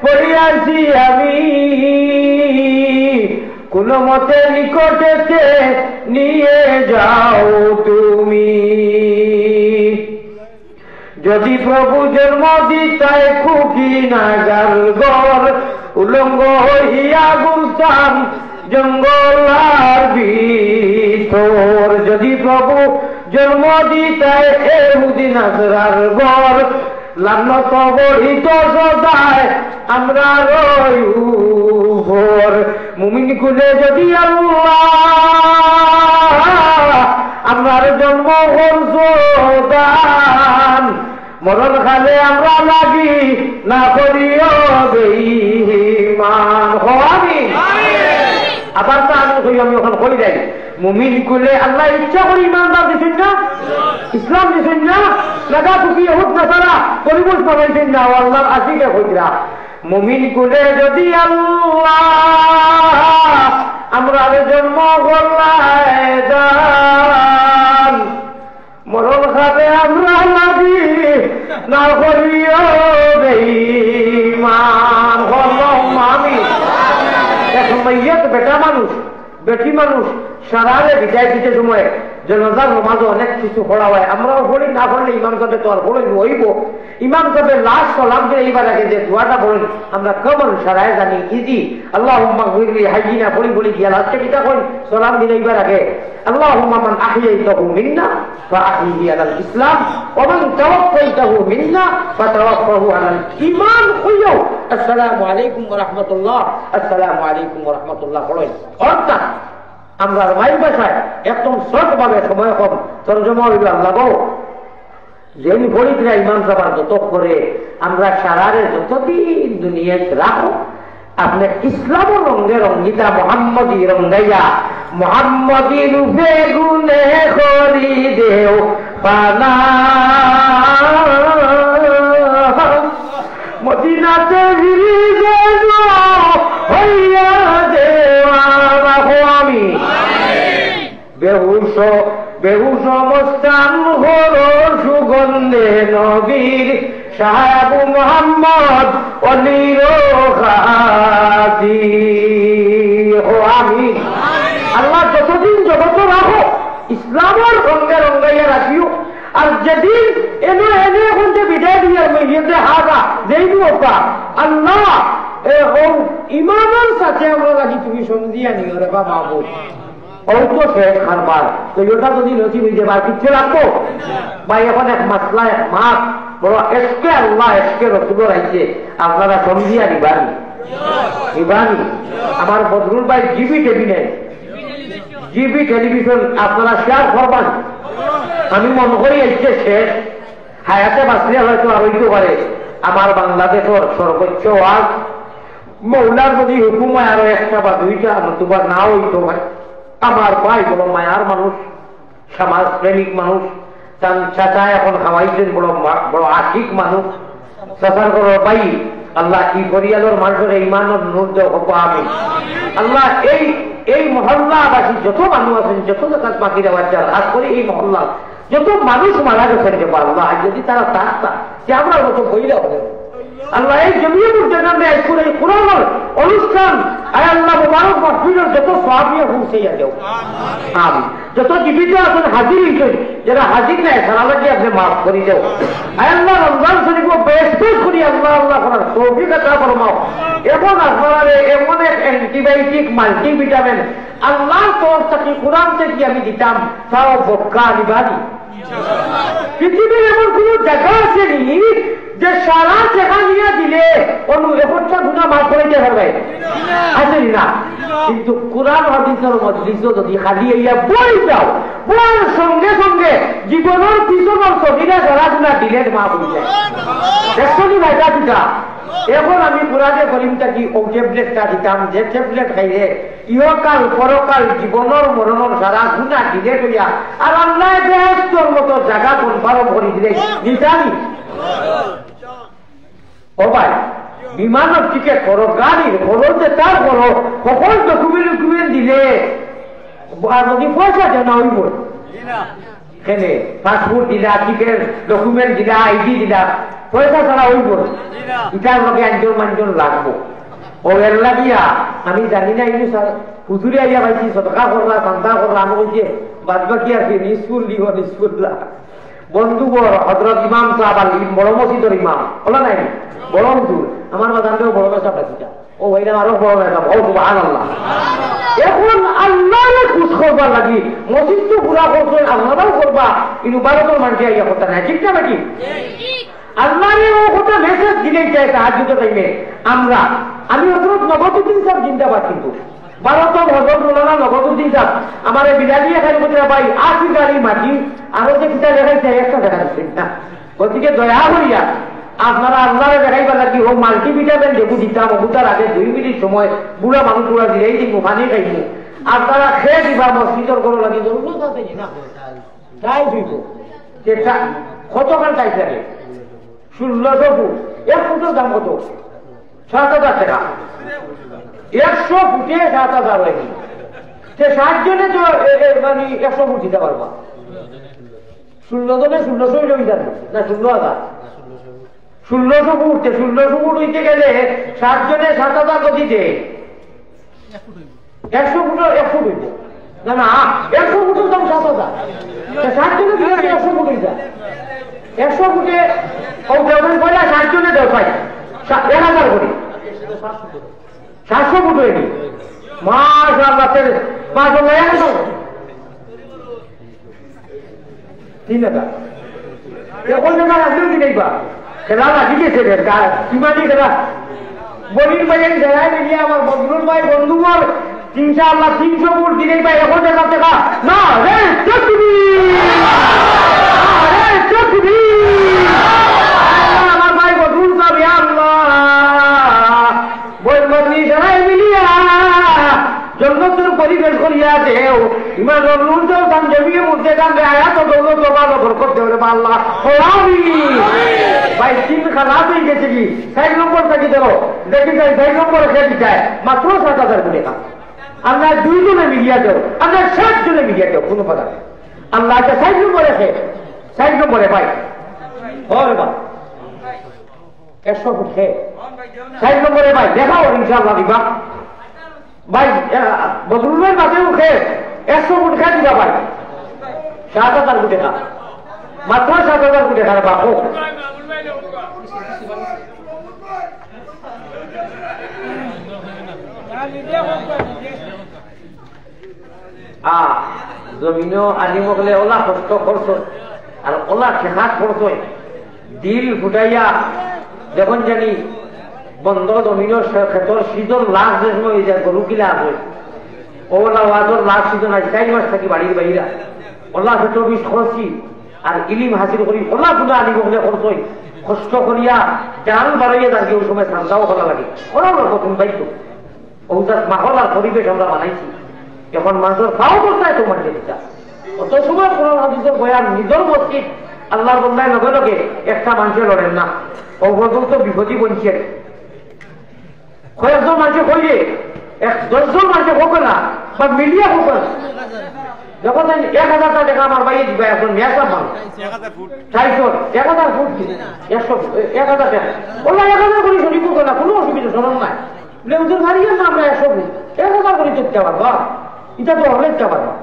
B: পড়িয়াছি আমি কোন মতে নিকটেতে নিয়ে যাও তুমি যদি প্রভু জন্ম দিতায় খুকি নাগার গর উলঙ্গ হইয়া গুলতাম জঙ্গলার ভিতর যদি প্রভু জন্ম দিতায় এহুদি নাসরার গর লান্নত বহিত সদায় আমরা রই উপর মুমিন কুলে যদি আল্লাহ আমরার জন্ম দান মরণ খালে আমরা লাগি না করিও বেঈমান হওয়ানি আবার তো আমি ওখানে কই যাই মুমিন কুলে আল্লাহ ইচ্ছা করে ইমানদার দিচ্ছেন না ইসলাম দিচ্ছেন না লাগা টুকি হোক না তারা পরিবেশ বানাইছেন না আল্লাহ আসিকে হইরা মুমিন কুলে যদি আল্লাহ আমরা জন্ম করলায় দান মরণ খাবে আমরা লাগি না করিও বেঈমান আমি এখন মাইয়াত বেটা মানুষ বেটি মানুষ সারালে বিদায় দিতে সময় জনতার নমাজও অনেক কিছু পড়া হয় আমরাও পড়ি না পড়লে ইমাম সাহেব তো আর পড়ে হইব ইমাম সাহেবের লাশ সালাম দিয়ে এইবার আগে যে দোয়াটা পড়েন আমরা কেমন সারায় জানি ইজি আল্লাহুম্মা গফিরলি হাইয়িনা পড়ি পড়ি গিয়া লাস্টে কিটা কই সালাম দিয়ে এইবার আগে আল্লাহুম্মা মান আহইয়াইতাহু মিন্না ফাআহইহি আলাল ইসলাম ওয়া মান তাওয়াফাইতাহু মিন্না ফাতাওয়াফাহু আলাল ঈমান কইও আসসালামু আলাইকুম ওয়া রাহমাতুল্লাহ আসসালামু আলাইকুম ওয়া রাহমাতুল্লাহ পড়েন অর্থাৎ আমরা মাই ভাষায় একদম শর্ট ভাবে সময় কম তর্জমা হইল আল্লাহ গো যেন ফরিদরা ইমাম সাহেব যত করে আমরা সারারে যতদিন দুনিয়ায় রাখো আপনি ইসলাম রঙে রঙ্গিতা মোহাম্মদী রঙ্গাইয়া মোহাম্মদী রূপে গুনে করি দেও পানা মদিনাতে ফিরি যেন হইয়া দেওয়া রাখো আমি বেহুশ মস্তান হলো সুগন্ধে নবীর সাহাবু মোহাম্মদ অলির খাদি ও আমি আল্লাহ যতদিন জগত রাখো ইসলামের রঙে রঙ্গাইয়া রাখিও আর যেদিন এনে এখন যে বিদায় দিয়ে মেয়েতে হারা যেই ওপা আল্লাহ ইমানের সাথে আমরা রাখি তুমি সন্ধিয়া নিও রে বাবা অল্প শেষ খানবার তো ওটা যদি নসিব হয়ে যাবে আর কিচ্ছে রাখবো বা এখন এক মাসলা এক মাস বড় এসকে আল্লাহ এসকে রসুল রাখছে আপনারা সন্ধিয়া নিবানি আমার বদরুল ভাই জিবি টেলিভিশন আপনারা শেয়ার করবেন আমি মনে করি এসছে শেষ হায়াতে বাঁচলে হয়তো আর হইতে পারে আমার বাংলাদেশের সর্বোচ্চ ওয়াজ মৌলার যদি হুকুম হয় আরো একটা বা দুইটা নতুবা নাও হইতে পারে। আমার ভাই বড় মায়ার মানুষ, সমাজ প্রেমিক মানুষ, চাচা এখন খাওয়াইছেন বড় বড় আর্থিক মানুষ, চাচার বড় ভাই আল্লাহ কি পরিয়ালোর মানুষের ইমানের নূর দেও আমি আল্লাহ এই মহল্লাবাসী যত মানুষ আছেন, যত জাকাত বাকি দেওয়ার যার খাস করে এই মহল্লা যত মানুষ মারা গেছেন যে আল্লাহ যদি তারা থাকতা যে আমরা যত বইলা হবে আল্লাহ এই জমিয়তুল জান্নাতে আজকের এই কোরআনের অনুষ্ঠান আয় আল্লাহ মুবারক মাহফিলের যত সওয়াব নিয়ে পৌঁছাইয়া দেও আমিন। যত জীবিত আছেন হাজির হইছেন, যারা হাজির নাই সারা লাগে আপনি মাফ করে দেও আয় আল্লাহ। রমজান শরীফ বেশ করি আল্লাহ আল্লাহ করার তৌফিক আতা ফরমাও। এখন আপনারা এমন এক অ্যান্টিবায়োটিক মাল্টিভিটামিন আল্লাহর তরফ থেকে কোরআন থেকে আমি দিতাম তাও বক্কা নিবাদি। পৃথিবীর এমন কোন জায়গা আছে নি যে সারা জায়গা নিয়ে দিলে অন্য একটা গুণা মাফ করে দিতে পারবে আছে না? কিন্তু কোরআন হাদিসের মজলিসও যদি খালি ইয়া বই যাও, বইয়ের সঙ্গে সঙ্গে জীবনের পিছনের সবিরা যারা গুণা ডিলেট মাফ হয়ে যায়। দেখছো নি ভাইটা দিটা এখন আমি কোরআনে করিমটা কি ও ট্যাবলেটটা দিতাম, যে ট্যাবলেট খাইলে ইহকাল পরকাল জীবনের মরণের সারা গুণা ডিলেট হইয়া আর আল্লাহ বেহেশতের মতো জায়গা কনফার্ম করে দিলে নিজানি। ও ভাই বিমানের টিকেট করো, গাড়ির করো, যে তার করো, সকল ডকুমেন্ট দিলে যদি পয়সা দেয় না হইব কেনে পাসপোর্ট দিলা, টিকেট ডকুমেন্ট দিলা, আইডি দিলা, পয়সা ছাড়া হইব ইটার লগে আঞ্জন লাগবো। ও এর লাগিয়া আমি জানি না ইনু স্যার হুজুরে আইয়া পাইছি সদকা করলা চান্দা করলা আমি বলছি বাদ বাকি আছে স্কুল দিব স্কুল বন্ধু বড় হযরত ইমাম সাহেব আর বড় মসজিদের ইমাম বলা নাই বড় হুজুর আমার বাজানটাও বড় ব্যবসা পাইছিটা ও ভাইরা আরো বড় ব্যবসা ও সুবহানাল্লাহ। এখন আল্লাহরে খুশ করবার লাগি মসজিদ তো পুরা করছে আল্লাহও করবা কিন্তু বারোটার মানুষে আইয়া কথা নাই, ঠিক না বেটি? আল্লাহরে ও কথা মেসেজ দিলেই চাই তাহাজ্জুদের টাইমে আমরা আমি হযরত নবতুদ্দিন সাহেব জিন্দাবাদ কিন্তু ভারতম হজরত মৌলানা নবতুদ্দিন সাহেব আমার বিরানি এখানে বলতে ভাই ৮০ গাড়ি মাটি আরো যে কিতা দেখাইছে একটা দেখা যাচ্ছে না। গতিকে দয়া করিয়া আপনারা আল্লাহরে দেখাইবার লাগি ও মাল্টিভিটামিন যেগু দিতাম ওগুতার আগে ২ মিনিট সময় বুড়া মানুষ গুলা দিলেই দিব পানি খাইব আপনারা খেয়ে দিবা মসজিদের করো লাগি জরুরত আছে না তাই দিব যেটা কতখান টাইপ লাগে ১৬০০ ফুট, ১ ফুটের দাম কত? ৭,০০০ টাকা। ১০০ ফুটে ৭,০০০ হয়নি, সে ৬০ জনে তো মানে ১০০ ফুট দিতে পারবা। ১৬ জনে ১৬০০ লই যাবে না ১৬,০০০ ১৬০০ ফুট, ১৬০০ ফুট হইতে গেলে ৬০ জনে ৭,০০০ গতি দেয় ১০০ ফুটের ১ ফুট হইতে না না ১০০ ফুটের দাম ৭,০০০ ৬০ জনে দিলে ১০০ ফুট হয়ে যায়। ১০০ ফুটে ও দেবেন পয়লা ৬০ জনে দেয় পাই ১,০০০ করে ৭০০ ফুট হয়নি মাশাআল্লাহ ৩,০০০ এখন জায়গা রাখলেও কি দেখবা খেলা লাগি গেছে কিমানি খেলা বলির বাইরে জায়গায় মিলিয়ে আমার বদরুল ভাই বন্ধুবর ইনশাআল্লাহ ৩০০ ফুট দিলেই ভাই এখন জায়গা টাকা না রে চটবি আমার ভাই বদরুল সাহেব ইয়া আল্লাহ বল মদনি জায়গায় মিলিয়া জন্নতের পরিবেশ করিয়া দেও ইমান রুল তো দান জমিয়ে মধ্যে দান আয়াত দৌলত বাবা বরকত দেও রে আল্লাহ আমিন। ভাই তিন খানা হয়ে গেছে কি ৬০ নম্বর থেকে দেবো দেখি যাই ৬০ নম্বর খেয়ে যায় মাত্র ৭,০০০ টাকা। আমরা ২ জনে মিলিয়া দেও, আমরা ৬০ জনে মিলিয়া দেও কোনো কথা নেই। আল্লাহ ৬০ নম্বরে খেয়ে ৬০ নম্বরে ভাই হবে বা ১০০ ফুট খেয়ে ৬০ নম্বরে ভাই দেখাও ইনশাআল্লাহ দিবা ভাই বদরুলের বাদেও খেয়ে ১০০ ফুট খেয়ে দিবা ভাই ৭,০০০ কোটি টাকা মাত্র ৭,০০০ কোটি টাকা বাপু। জমিনও আনিব গেলে ওলা কষ্ট করছ আর ওলা খেহাত করছ দিল ফুটাইয়া যখন জানি বন্ধ জমিনের ক্ষেত্র সিজন লাস্ট যে সময় হয়ে যায় গরু কিলা আছে ওলা ওয়াজর লাস্ট সিজন আছে ৪ মাস থাকি বাড়ির বাইরা ওলা ক্ষেত্র বিষ খরচি আর ইলিম হাসিল করি ওলা গুণা আনিব বলে করছই কষ্ট করিয়া জান বাড়াইয়া দাঁড়িয়ে ওই সময় ঠান্ডাও করা লাগে ওরাও নতুন পাইতো ওটা মাহল আর পরিবেশ আমরা বানাইছি এখন মানুষের খাওয়া করতে তোমার যেটা অত সময় কোরআন হাদিসের বয়ান নিজের মসজিদ আল্লাহর বন্ধায় লগে লগে একটা মানুষের লড়েন না ও পর্যন্ত বিপদী বঞ্চেন কয়েকজন মানুষে কইলে 10জন মানুষে হোক না বা মিলিয়া হোক না যখন 1000 টাকা আমার বাইরে দিবে এখন মেয়াসা মানুষ 1000 ফুট 1000 টাকা ওলা 1000 করে শরীর করবে না কোনো অসুবিধা শোনার নাই ওজন হারিয়ে না আমরা 100 ফুট 1000 করে চলতে পারবা এটা তো হলে দিতে পারবা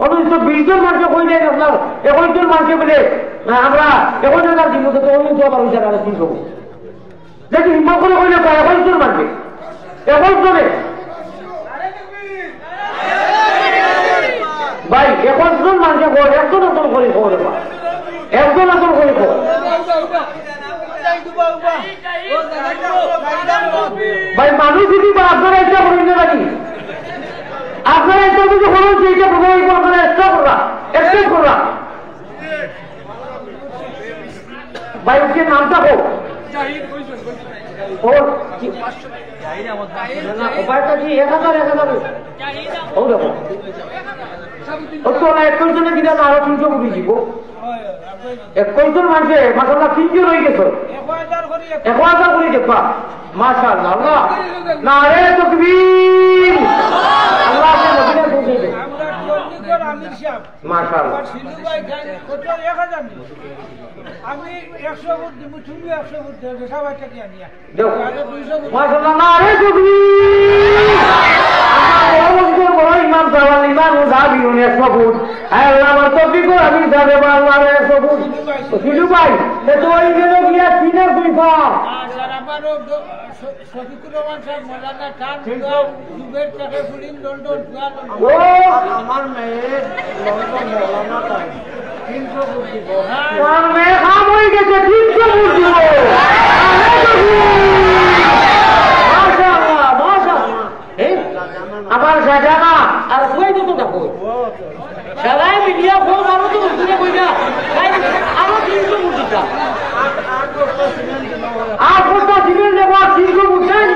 B: অথচ 20জন মানুষে কই দেয় আপনার 21জন মানুষে বলে আমরা 1000 দিব তো অন্য তো আবার ওই জায়গায় 300 দেখি হিম্মত করে কইলে 21জন মানবে 21জনে ভাই 21জন মানুষে কর একজন করে খবর একজন করে খবর ভাই মানুষ যদি আপনারা ইচ্ছা করেন না নাকি আপনারা ইচ্ছা যদি করেন যে এটা প্রভাবিত আপনারা ইচ্ছা করলাম একসেপ্ট করলাম ভাই ওকে নামটা হোক উপায়টা কি 1000 ও দেখো ও তো না 21জনে কিনা আরো 300 কোটি দিব 21জন মানুষে মাসাল্লাহ 300 রয়ে গেছে 1000 করে দেখবা মাশাআল্লাহ আল্লাহ নারে তাকবীর আল্লাহ কে মদিনা পৌঁছে দে মাশাআল্লাহ
A: আমি 100 ফুট দিব তুমি 100 ফুট দেবে সবাই টাকা নিয়া
B: দেখো মাশাআল্লাহ নারে তাকবীর আমার বড় ইমাম সাহেব ইমাম দাবি 100 ফুট আল্লাহ আমার তৌফিক আমি যাবে আল্লাহ 100 ফুট শিলু ভাই তো ওই গেল গিয়া তিনের দুই পা
A: স্যার আমারও শফিকুর রহমান সাহেব মোলানা খান দুবের টাকা ফুলিন লন্ডন
B: ও আমার মেয়ে লন্ডন মোলানা তাই 300 ফুট দিব আমার মেয়ে খাম হয়ে গেছে 300 ফুট দিব মাশাআল্লাহ মাশাআল্লাহ আমার সাজানা আর কই দিত দেখো সবাই মিলিয়া ফোন মারো তো উঠে কইনা আরো 300 ফুট দিতা আর কত দিবেন নেব 300 ফুট নাই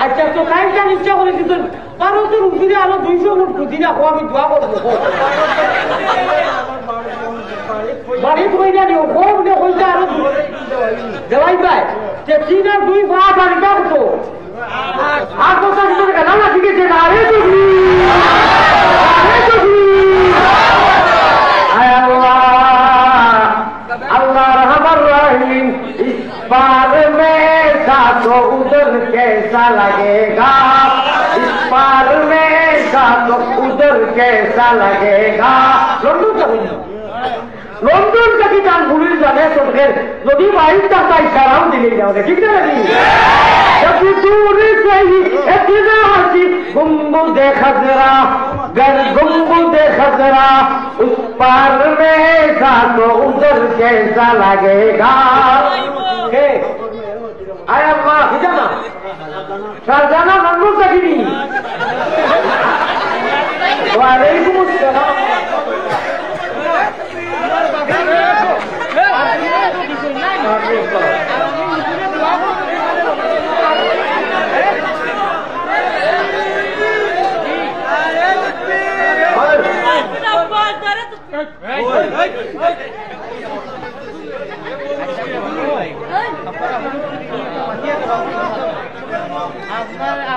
B: আচ্ছা তো কাইটা ইচ্ছা করে দিত পারো তো উঠে আরো 200 ফুট দিনা কো আমি দোয়া করব বাড়ি কই না নিও কোন নে কইতা আরো দেওয়াই ভাই যে 3 আর 2 ভাগ আর দাও তো আর কত দিবেন কেন না ঠিক আছে না রে তুমি अल्लाह रहमान रहीम इस पार में का तो उधर कैसा लगेगा इस पार में का तो उधर कैसा लगेगा লন্ডন থেকে টান ভুলির জানে তোকে যদি বাইক টাকা ইশারাও দিলে যাবে ঠিক না নাকি दूर से ही इतना हंसी गुम्बद खजरा गर गुम्बद खजरा उस पार में का तो उधर कैसा लगेगा आय अल्लाह हिजाना शारजाना नन्नू सकिनी वालेकुम अस्सलाम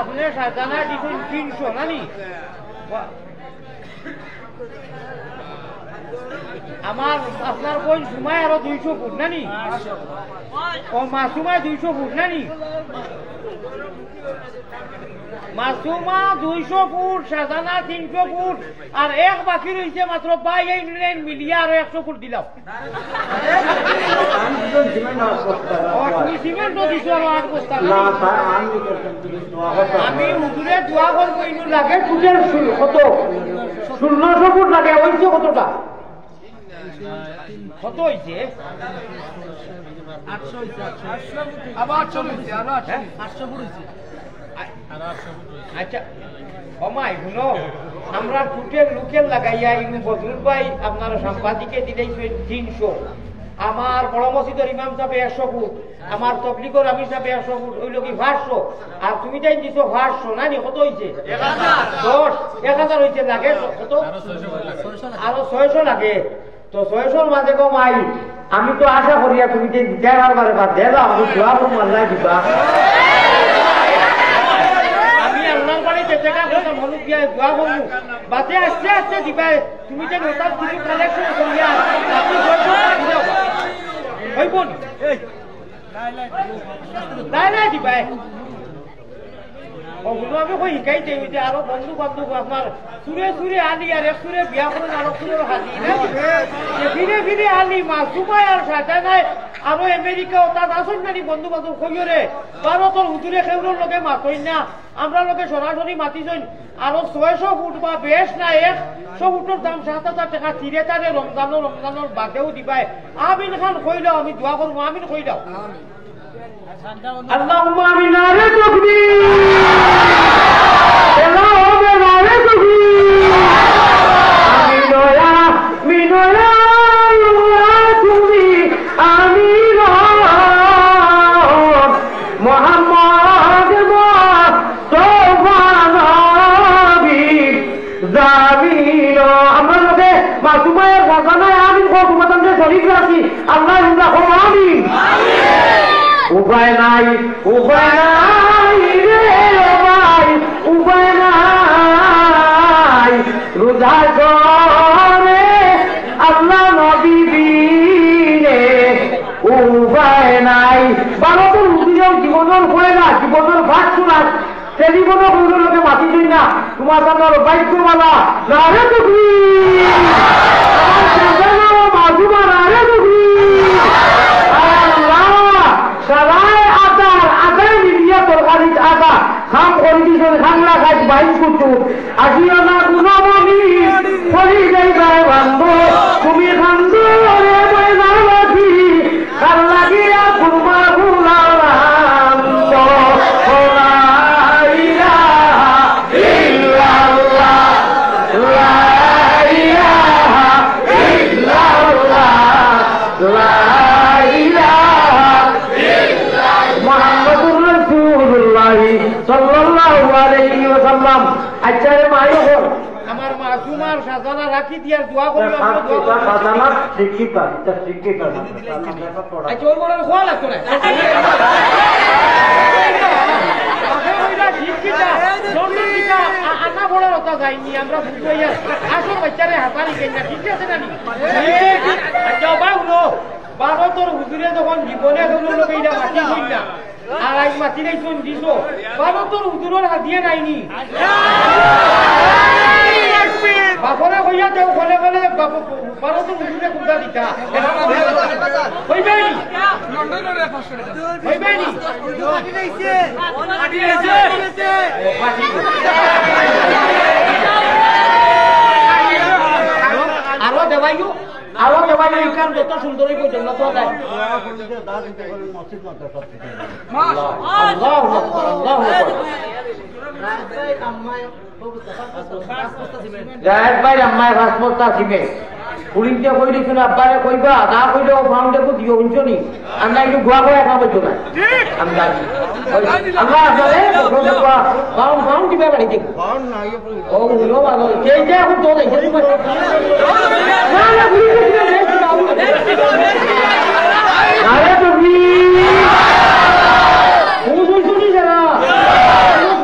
B: आपने साजाना दिखुन 300 नानी আমার আপনার কোন সময় আরো 200 ফুট নানি ও মাসুমা 200 ফুট নানি মাসুমা 200 ফুট সাজানা 300 ফুট আর এক বাকি রয়েছে মাত্র 22 মিলিয়ে আরো 100 ফুট দিলাম আমি হুজুরে দোয়া করবো ইনু লাগে ফুটের কত 1600 ফুট লাগে হয়েছে কতটা কত হয়েছে 800 হয়েছে আবার 800 হয়েছে আরো 800 ফুট হয়েছে আচ্ছা কমাই শুনো আমরা টুটেল লুকেল লাগাইয়া ইনু বদরুল ভাই আপনার সাংবাদিকে দিলেইছেন 300, আমার বড় মসজিদের ইমাম সাহেব 100 ফুট, আমার তবলিগর আমির সাহেব 100 ফুট, ওই লোক 500, আর তুমি যাই দিছো 500 না নি কত হইছে 1000 হইছে লাগে কত আরো 600 লাগে। তো 600 মাঝে কমাই আমি তো আশা করিয়া তুমি যে দেওয়ার বারে বা দেবা আমি দোয়া করব আল্লাহ দিবা। আমি আল্লাহর বাড়িতে টাকা পয়সা মনুক দিয়া দোয়া করব বাতে আস্তে আস্তে দিবা। তুমি যে নতুন কিছু কালেকশন করিয়া আপনি 600 দিও হইব নি নাই দিবা। ওগুলো আমি কই শিকাইতে হইতে আরো বন্ধু বান্ধব আপনার সুরে সুরে আনি আর এক সুরে বিয়া করেন আরো সুরে হাজি না ফিরে ফিরে আনি মাসুমায় আর সাথে নাই আরো আমেরিকা তার আসুন নানি বন্ধু বান্ধব কইরে ভারতের হুজুরে খেউর লগে মাতই না আমরা লোকে সরাসরি মাতিছই আরো 600 ফুট বা বেশ না 100 ফুটের দাম 7000 টাকা চিরে তারে রমজানের বাদেও দিবাই। আমিন খান কইলো আমি দোয়া করবো আমিন কইলাও আল্লাহুম্মা আমিন আরে তাকবীর আল্লাহুম্মা আরে তাকবীর আমিন ইয়া তুমি আমিন মুহাম্মদ মুস্তাফা নবী জামিল আমরা লোকে মাসুমায়ের বাগানায় আমিন কো তোমাদের শরীফ রাখি আল্লাহ আমিন উপায় নাই রে ভাই উপায় নাই রোজা করে আল্লাহ নবী বিনে উপায় নাই। ভারতের উদ্যোগ জীবনের হয়ে না জীবনের ভাগ শোনাস টেলিফোনও কোনো লোকে মাতি দিন না তোমার সামনে বাইক বলা না রে তুমি মাঝুমা না রে তুমি সবাই আদার মিলিয়া তরকারি আদা খাম করে দিয়েছেন খাংলা গাছ বাইশ কুটু আজিও না গুণমণি ফরি যাইবাই বান্ধ তুমি খান্দ রে ময়নাবাসী কার লাগিয়া কুরমা গুলাম তো লা ইলাহা ইল্লাল্লাহ লা ইলাহা ইল্লাল্লাহ লা আমার মাসুমার সাজানা রাখি দিয়ার দোয়া করব সাজানা শিক্ষিকা শিক্ষিকা আচ্ছা ওই বড় খোয়া লাগতো না শিক্ষিকা লন্ডন দিকা আনা বড় কথা যাইনি আমরা বুঝাইয়া আসল বাচ্চারে হাতালি কেন না ঠিক আছে নানি আচ্ছা বাবু নো ভারতের হুজুরে যখন জীবনে কোনো লোক এইটা মাটি কই না আর আজ মাটি নাই কোন দিছ ভারতের হুজুরের হাতিয়ে নাইনি বাপরে কইয়া দেও বলে বলে ভারতের হুজুরে কুদা দিতা হইবাইনি লন্ডনের 500 টাকা হইবাইনি মাটি নাইছে আরো দেবাইও আরো দেবাইও ইকান যত সুন্দরই পর্যন্ত তো যায় আল্লাহু আকবার আল্লাহু আকবার জায়েদ ভাই আম্মায় ফাসমতা সিমে পুলিশে কই দিছ না আব্বারে কইবা না কইলে ও ফাউন্ডে কো দিও উনছনি আমরা একটু গোয়া করে এখন বলছো না আমি জানি আল্লাহ আসলে ফাউন্ড দিবে বাড়ি দেখো ফাউন্ড নাই ও হলো ভালো সেই যে এখন তো দেখে না না পুলিশে আরে তুমি ও বলছনি যারা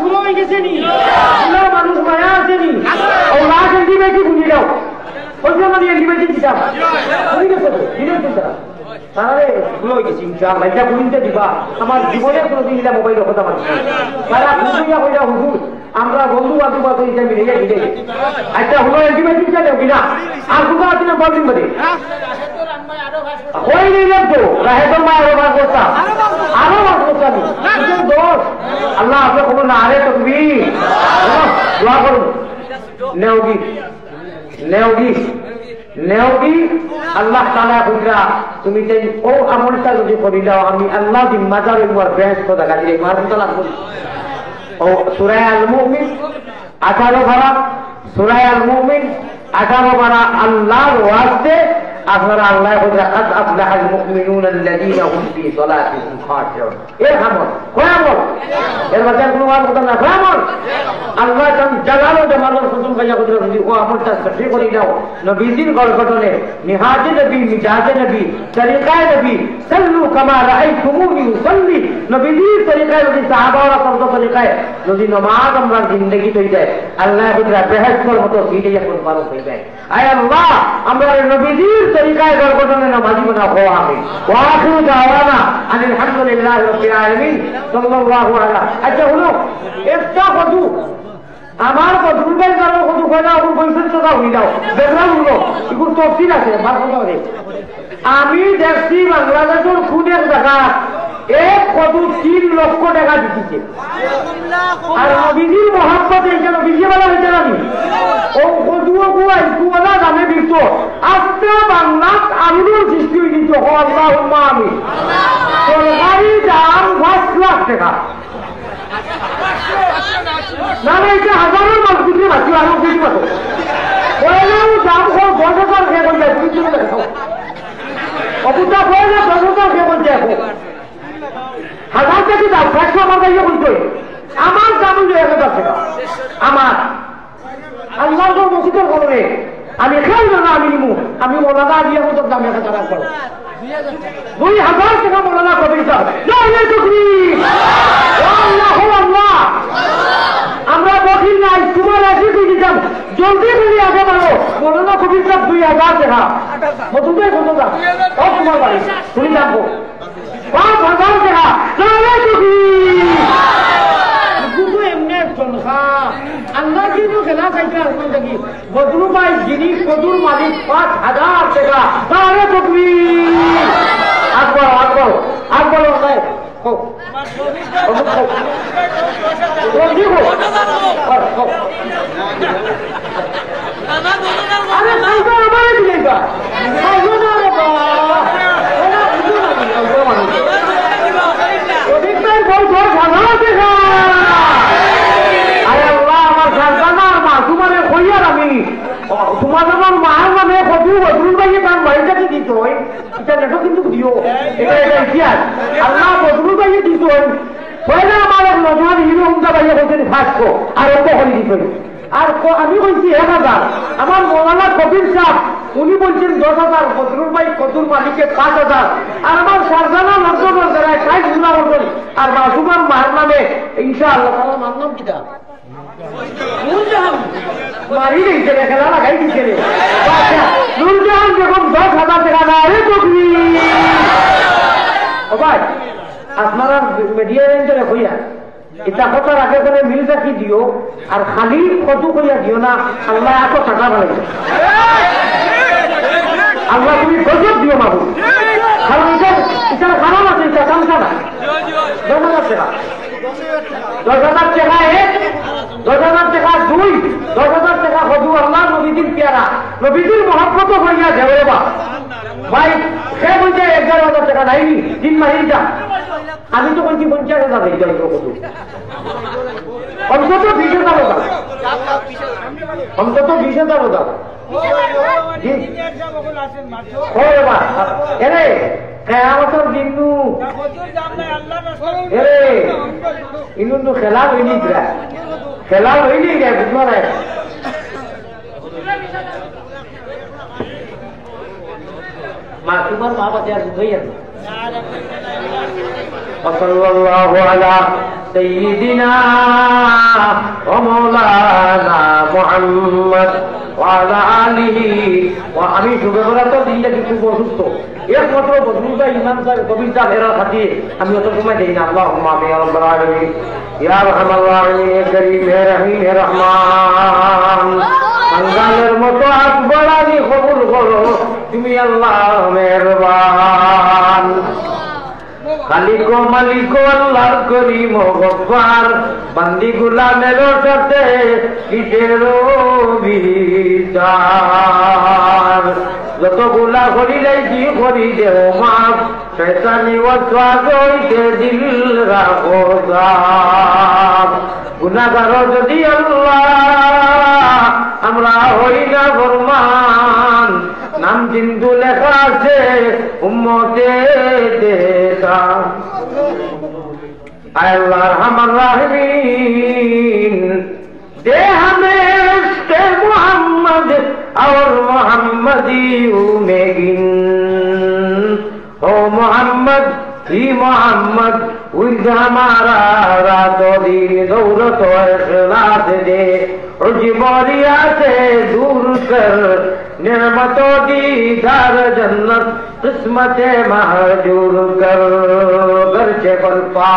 B: পুরো হয়ে গেছে নি মানুষ মায়া আছে নি ও না দিবে কি বুঝি দাও ওইখানে এন্টিবায়োটিক দিতাম বুঝি গেছে তো দিলেন তো তাহলে ভুল হয়ে গেছি ইনশাআল্লাহ এটা বুঝতে দিবা আমার জীবনে কোনোদিন এটা মোবাইল কথা মানি তারা বুঝিয়া হইয়া হুজুর আমরা বন্ধু বান্ধব আছে এটা মিলে দিলে আচ্ছা হলো এন্টিবায়োটিক জানো কিনা আর কোথা আছে না বলদিন বলে হই নিলাম তো রাহেদর মা আরো ভাগ করতাম দোষ আল্লাহ আপনার কোনো না আরে তুমি দোয়া করুন নেওগি আল্লাহ তাআলা কইরা তুমি যে ও আমলটা যদি করিলাও আমি আল্লাহ জিম্মাদার উপর বেশ কথা গালি মারুন তাআলা ও সূরা আল মুমিন 18 ধারা সূরা আল মুমিন 18 পারা আল্লাহর ওয়াজে আপনারা আল্লাহ বলে قد أفلح المؤمنون الذين هم في صلاتهم خاشعون এর আমল কোন আমল এর মধ্যে কোনো কথা না কোন আমল আল্লাহ জালাল ও জামালের হুকুম কাজা করে যদি ও আমলটা সঠিক করে দাও নবীজির গঠনে নিহাজে নবী মিজাজে নবী তরিকায়ে নবী সাল্লু কামা রাআইতুমুনি উসাল্লি নবীজির তরিকায় যদি সাহাবারা করত তরিকায় যদি নামাজ আমরা জিন্দেগি হয়ে যায় আল্লাহ বলে বেহেশতের মতো সিটে যখন পার হয়ে যায় আয় আল্লাহ আমরা নবীজির তরিকায় গঠনে নামাজি বানাও হো আমিন ওয়া আখিরু দাওয়ানা আনিল হামদুলিল্লাহি রাব্বিল আলামিন সাল্লাল্লাহু আলা আচ্ছা হলো একটা কদু আমার কদুর ভাই কারো কদু কয়না আপন পয়সা হই দাও দেখলাম হলো এগুলো তফসিল আছে বারকত আমি দেখছি বাংলাদেশের খুনের দেখা এক কদু 3 লক্ষ টাকা দিতেছে আর নবীজির মহব্বত এইটা নবীজি বলা হয়েছে না ও কদুও গুয়াই কুয়ালা দামে দিত আজকে বাংলাত আলুর সৃষ্টি হয়ে দিত আল্লাহুম্মা আমিন সরকারি দাম 5 লাখ টাকা না না এটা হাজারের মাল বুঝতে পারছি আমি বুঝতে পারবো ওইটাও দাম 10,000 খেয়ে বলছে তুমি চলে দেখো অবুতা বলে 10,000 খেয়ে বলছে এখন হাজার টাকা দাও 500 আমার কাছে বলছে আমার দাম হলো 1,000 টাকা আমার আল্লাহ তো মসজিদের করবে আমি খেয়াল না আমি নিমু আমি মোলাদা দিয়ে মতো দাম 1,000 টাকা করবো 2,000 টাকা মোলাদা কবি সাহেব আমরা বকিল নাই তোমার রাজি দিয়ে দিতাম জলদি মিলিয়ে আগে পারো মোলাদা কবি সাহেব 2,000 টাকা মতুদের কত দাম ও তোমার বাড়ি তুমি যাবো 5,000 টাকা আল্লাহ কিন্তু খেলা খাইছে আসমান থেকে বদরু ভাই যিনি কদুর মালিক 5,000 টাকা তাহলে তুমি আকবর আকবর আকবর তোমার আমার মায়ের নামে কদু বদরুল ভাইয়ে তার বাড়িটাকে দিত এটা লেখো কিন্তু দিও এটা এটা ইতিহাস আল্লাহ বদরুল ভাইয়ে দিত পয়লা আমার এক নজওয়ান হিরো হুমদা ভাইয়ে বলছেন 500 আর অত হয়ে দিত আর আমি বলছি 1,000 আমার মৌলানা কবির সাহেব উনি বলছেন 10,000 বদরুল ভাই কদুর মালিকে 5,000 আর আমার সারজানা নজর করায় 60 গুণা বলছেন আর মাসুমার মায়ের নামে ইনশাআল্লাহ তার নাম কিটা মারি দিয়েছে খেলা লাগাই দিচ্ছে নুরজাহান যখন 10,000 টাকা না রে তকরি ও ভাই আপনারা মিডিয়া রেঞ্জে হইয়া এটা কথার আগে করে মিল রাখি দিও আর খালি কত করিয়া দিও না আল্লাহ এত টাকা বাড়াইছে আল্লাহ তুমি গজব দিও মাবু কারণ এটা খারাপ আছে এটা কামছা না 10,000 টাকা 10,000 টাকা 10,000 টাকা 2 10,000 টাকা হদু আল্লাহ নবীজির পেয়ারা নবীজির মহব্বত হইয়া যাবে বা ভাই সে বলছে 11,000 টাকা নাইনি 3 মাস যা আমি তো বলছি 50,000 হয়ে যাবে কত অন্তত 20,000 দাও অন্তত 20,000 দাও জি ওরে বা এরে কেয়ামতের দিনু এরে ইনুন খেলা হইনি দিরা খেলা হইনি গে বুঝলো না মাসুমার মা বাচ্চা হইয়া সাল্লাল্লাহু আলা সাইয়্যিদিনা ওয়া মাওলানা মুহাম্মদ ওয়া আলা আলিহি ওয়া আমি শুভেচ্ছা তো দিনটা কিছু অসুস্থ একমাত্র বদরুল ইমাম সাহেব কবির সাহেবের সাথে আমি অত সময় দেই না আল্লাহুম্মা আমিন ইয়া রাব্বাল আলামিন ইয়া রাহমাল রাহিম ইয়া কারীম ইয়া রহিম ইয়া রহমান বাঙালের মতো আকবর আলী কবুল করো তুমি আল্লাহ মেহেরবান খালিক মালিক আল্লাহ করিম গফফার বান্দি গোলামের সাথে কিসের বিচার যতগুলা করি যাইছি করি দেও মাফ শয়তানি ওয়াসওয়াস হইতে দিল রাখো সাফ গুনাহগার যদি আল্লাহ আমরা হই না ফরমান নাম কিন্তু লেখা আছে উম্মতে দেতা আল্লাহর হামার রাহিমিন दे हमें इश्क़ मोहम्मद और मोहम्मदियों में गिन हो मोहम्मद ही मोहम्मद उर्द हमारा रातों दिन दौलत और इखलास दे उजबरिया से दूर कर नेमतों दीदार जन्नत किस्मत महजूर कर गर्चे पलपा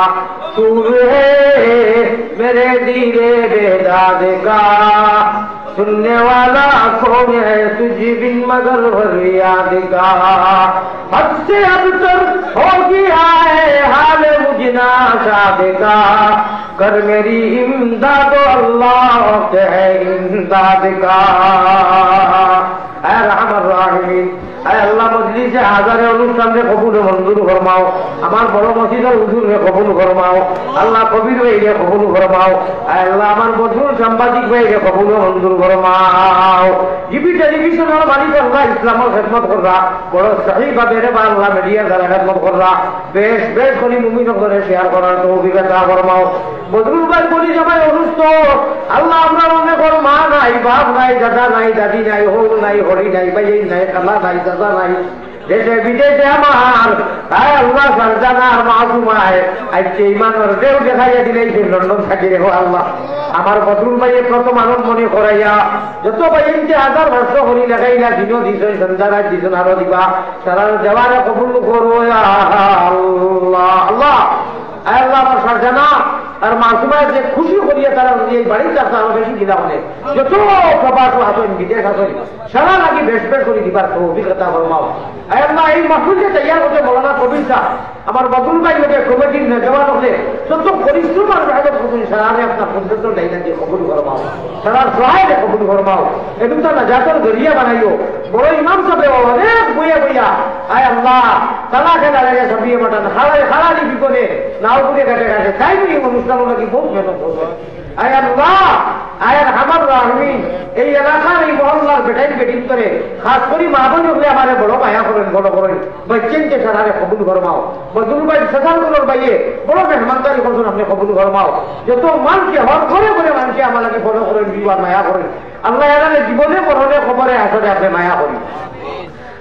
B: सूर है मेरे दीरे बेदाद का सुनने वाला कौन है तुझे बिन मगर फरियाद का हद से अब तक हो गया है हाल मुझना शाद का कर मेरी इमदाद अल्लाह के है इमदाद का ऐ रहमान राहिमीन ऐ अल्लाह मजलिसे हाजारे অনুষ্ঠান রে কবুল মঞ্জুর ফরমাও আমার বড় মসজিদের হুজুর রে কবুল ফরমাও আল্লাহ কবির ভাই রে কবুল ফরমাও ऐ अल्लाह আমার মজুর সাংবাদিক ভাই রে কবুল মঞ্জুর ফরমাও জিবি টেলিভিশনের মালিক আল্লাহ ইসলামের খিদমত কররা বড় সহি ভাবে রে আল্লাহ মিডিয়া দ্বারা খিদমত কররা বেশ বেশ করে মুমিন করে শেয়ার করার তৌফিক আতা ফরমাও বদরুল ভাই বলি জামাই অসুস্থ আল্লাহ আমরা মনে কর মা নাই বাপ নাই দাদা নাই দাদি নাই হৌ নাই হরি নাই ভাই নাই খালা নাই দাদা নাই দেশে বিদেশে আমার হ্যাঁ আল্লাহ সারজানা আর মাসুমায় আজকে ইমানের দেও দেখাইয়া দিলেই লন্ডন থাকি রেখো আল্লাহ আমার বদরুল ভাইয়ের প্রথম আনন্দ মনে করাইয়া যত ভাই ইনতে হাজার বর্ষ করি লাগাইলা দিনও দিছ সন্ধ্যারা দিছন আরো দিবা তারা দেওয়ারে কবুল করো আল্লাহ আল্লাহ আল্লাহ আমার সারজানা আর মাসুমায় যে খুশি করিয়া তারা এই বাড়ির কাছে আরো বেশি দিলা বলে যত প্রবাস আসেন বিদেশ আসেন সারা লাগি বেশ বেশ করে দিবার তো অভিজ্ঞতা ফরমাও আল্লাহ এই মাহফিলকে তৈয়ার করতে মৌলানা কবির সাহেব আমার বদরুল ভাই লোকে কমিটির নেজওয়ান হলে যত পরিশ্রম আর মেহনত করুন সারারে আপনার পর্যন্ত লাইনা দিয়ে কবুল ফরমাও সারার সহায় কবুল ফরমাও এরকম তো নাজাতের জরিয়া বানাইও বড় ইমাম সাহেব অনেক বইয়া বইয়া আয় আল্লাহ তালা খেলা লাগে সবিয়ে বাটান খালালি বিপদে নাও করে কাটে কাটে তাই বলি অনুষ্ঠান লাগি বহুত মেহনত করবে আয় আল্লাহ আয়ার হামার রাহমিন এই এলাকার এই মহল্লার বেটাই বেটিং করে খাস করি মা বোন হলে আমার বড় মায়া করেন বড় করেন বাচ্চেনকে সারারে কবুল ফরমাও বদরুল ভাই সাজানগুলোর বাইয়ে বড় মেহমানদারি করছেন আপনি কবুল ফরমাও যত মানুষকে হর করে করে মানুষকে আমার লাগে বড় করেন বিবাহ মায়া করেন আল্লাহ এলারে জীবনে পড়নে খবরে আসলে আপনি মায়া করেন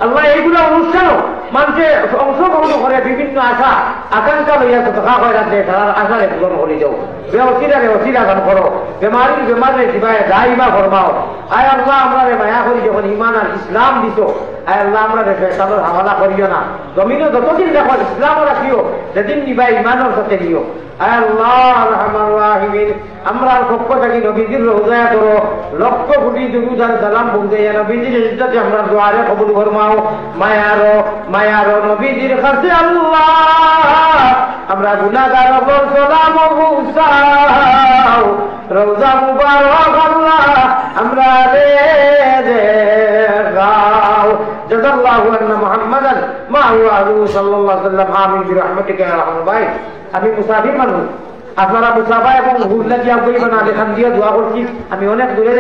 B: আল্লাহ এইগুলো অনুষ্ঠানও মানুষে অংশগ্রহণ করে বিভিন্ন আশা আকাঙ্ক্ষা লইয়া থাকা হয় রাখতে তার আশারে পূরণ করে যাও বেঅসিলারে অসিলা গান করো বেমারির বেমারে দিবায় দাইবা ফরমাও আয় আল্লাহ আমরা মায়া করি যখন ইমান আর ইসলাম দিত আয় আল্লাহ আমরা ফেসানোর হাওয়ালা করিও না জমিনও যতদিন দেখো ইসলামও রাখিও যেদিন নিবা ইমানের সাথে নিও আয় আল্লাহ রহমান রাহিমিন আমরা পক্ষ থাকি নবীজির রোজা করো লক্ষ কোটি দুরুদ আর সালাম বুঝাইয়া নবীজির ইজ্জতে আমরা দোয়ারে কবুল ফরমাও মায়ারো নবীজির কাছে আল্লাহ আমরা গুনাহগার হব সালাম বুসাও রোজা মুবারক আল্লাহ আমরা রে দেখাও জাযাল্লাহু আন্না মুহাম্মাদান মা হুয়া আলাইহি সাল্লাল্লাহু আলাইহি ওয়াসাল্লাম আমিন বিরহমাতিকা ইয়া আরহামার ভাই আমি মুসাফির মানুষ আপনারা মুসাফা এবং হুল্লা দিয়া কইবেন না দেখান দিয়া দোয়া করছি আমি অনেক দূরে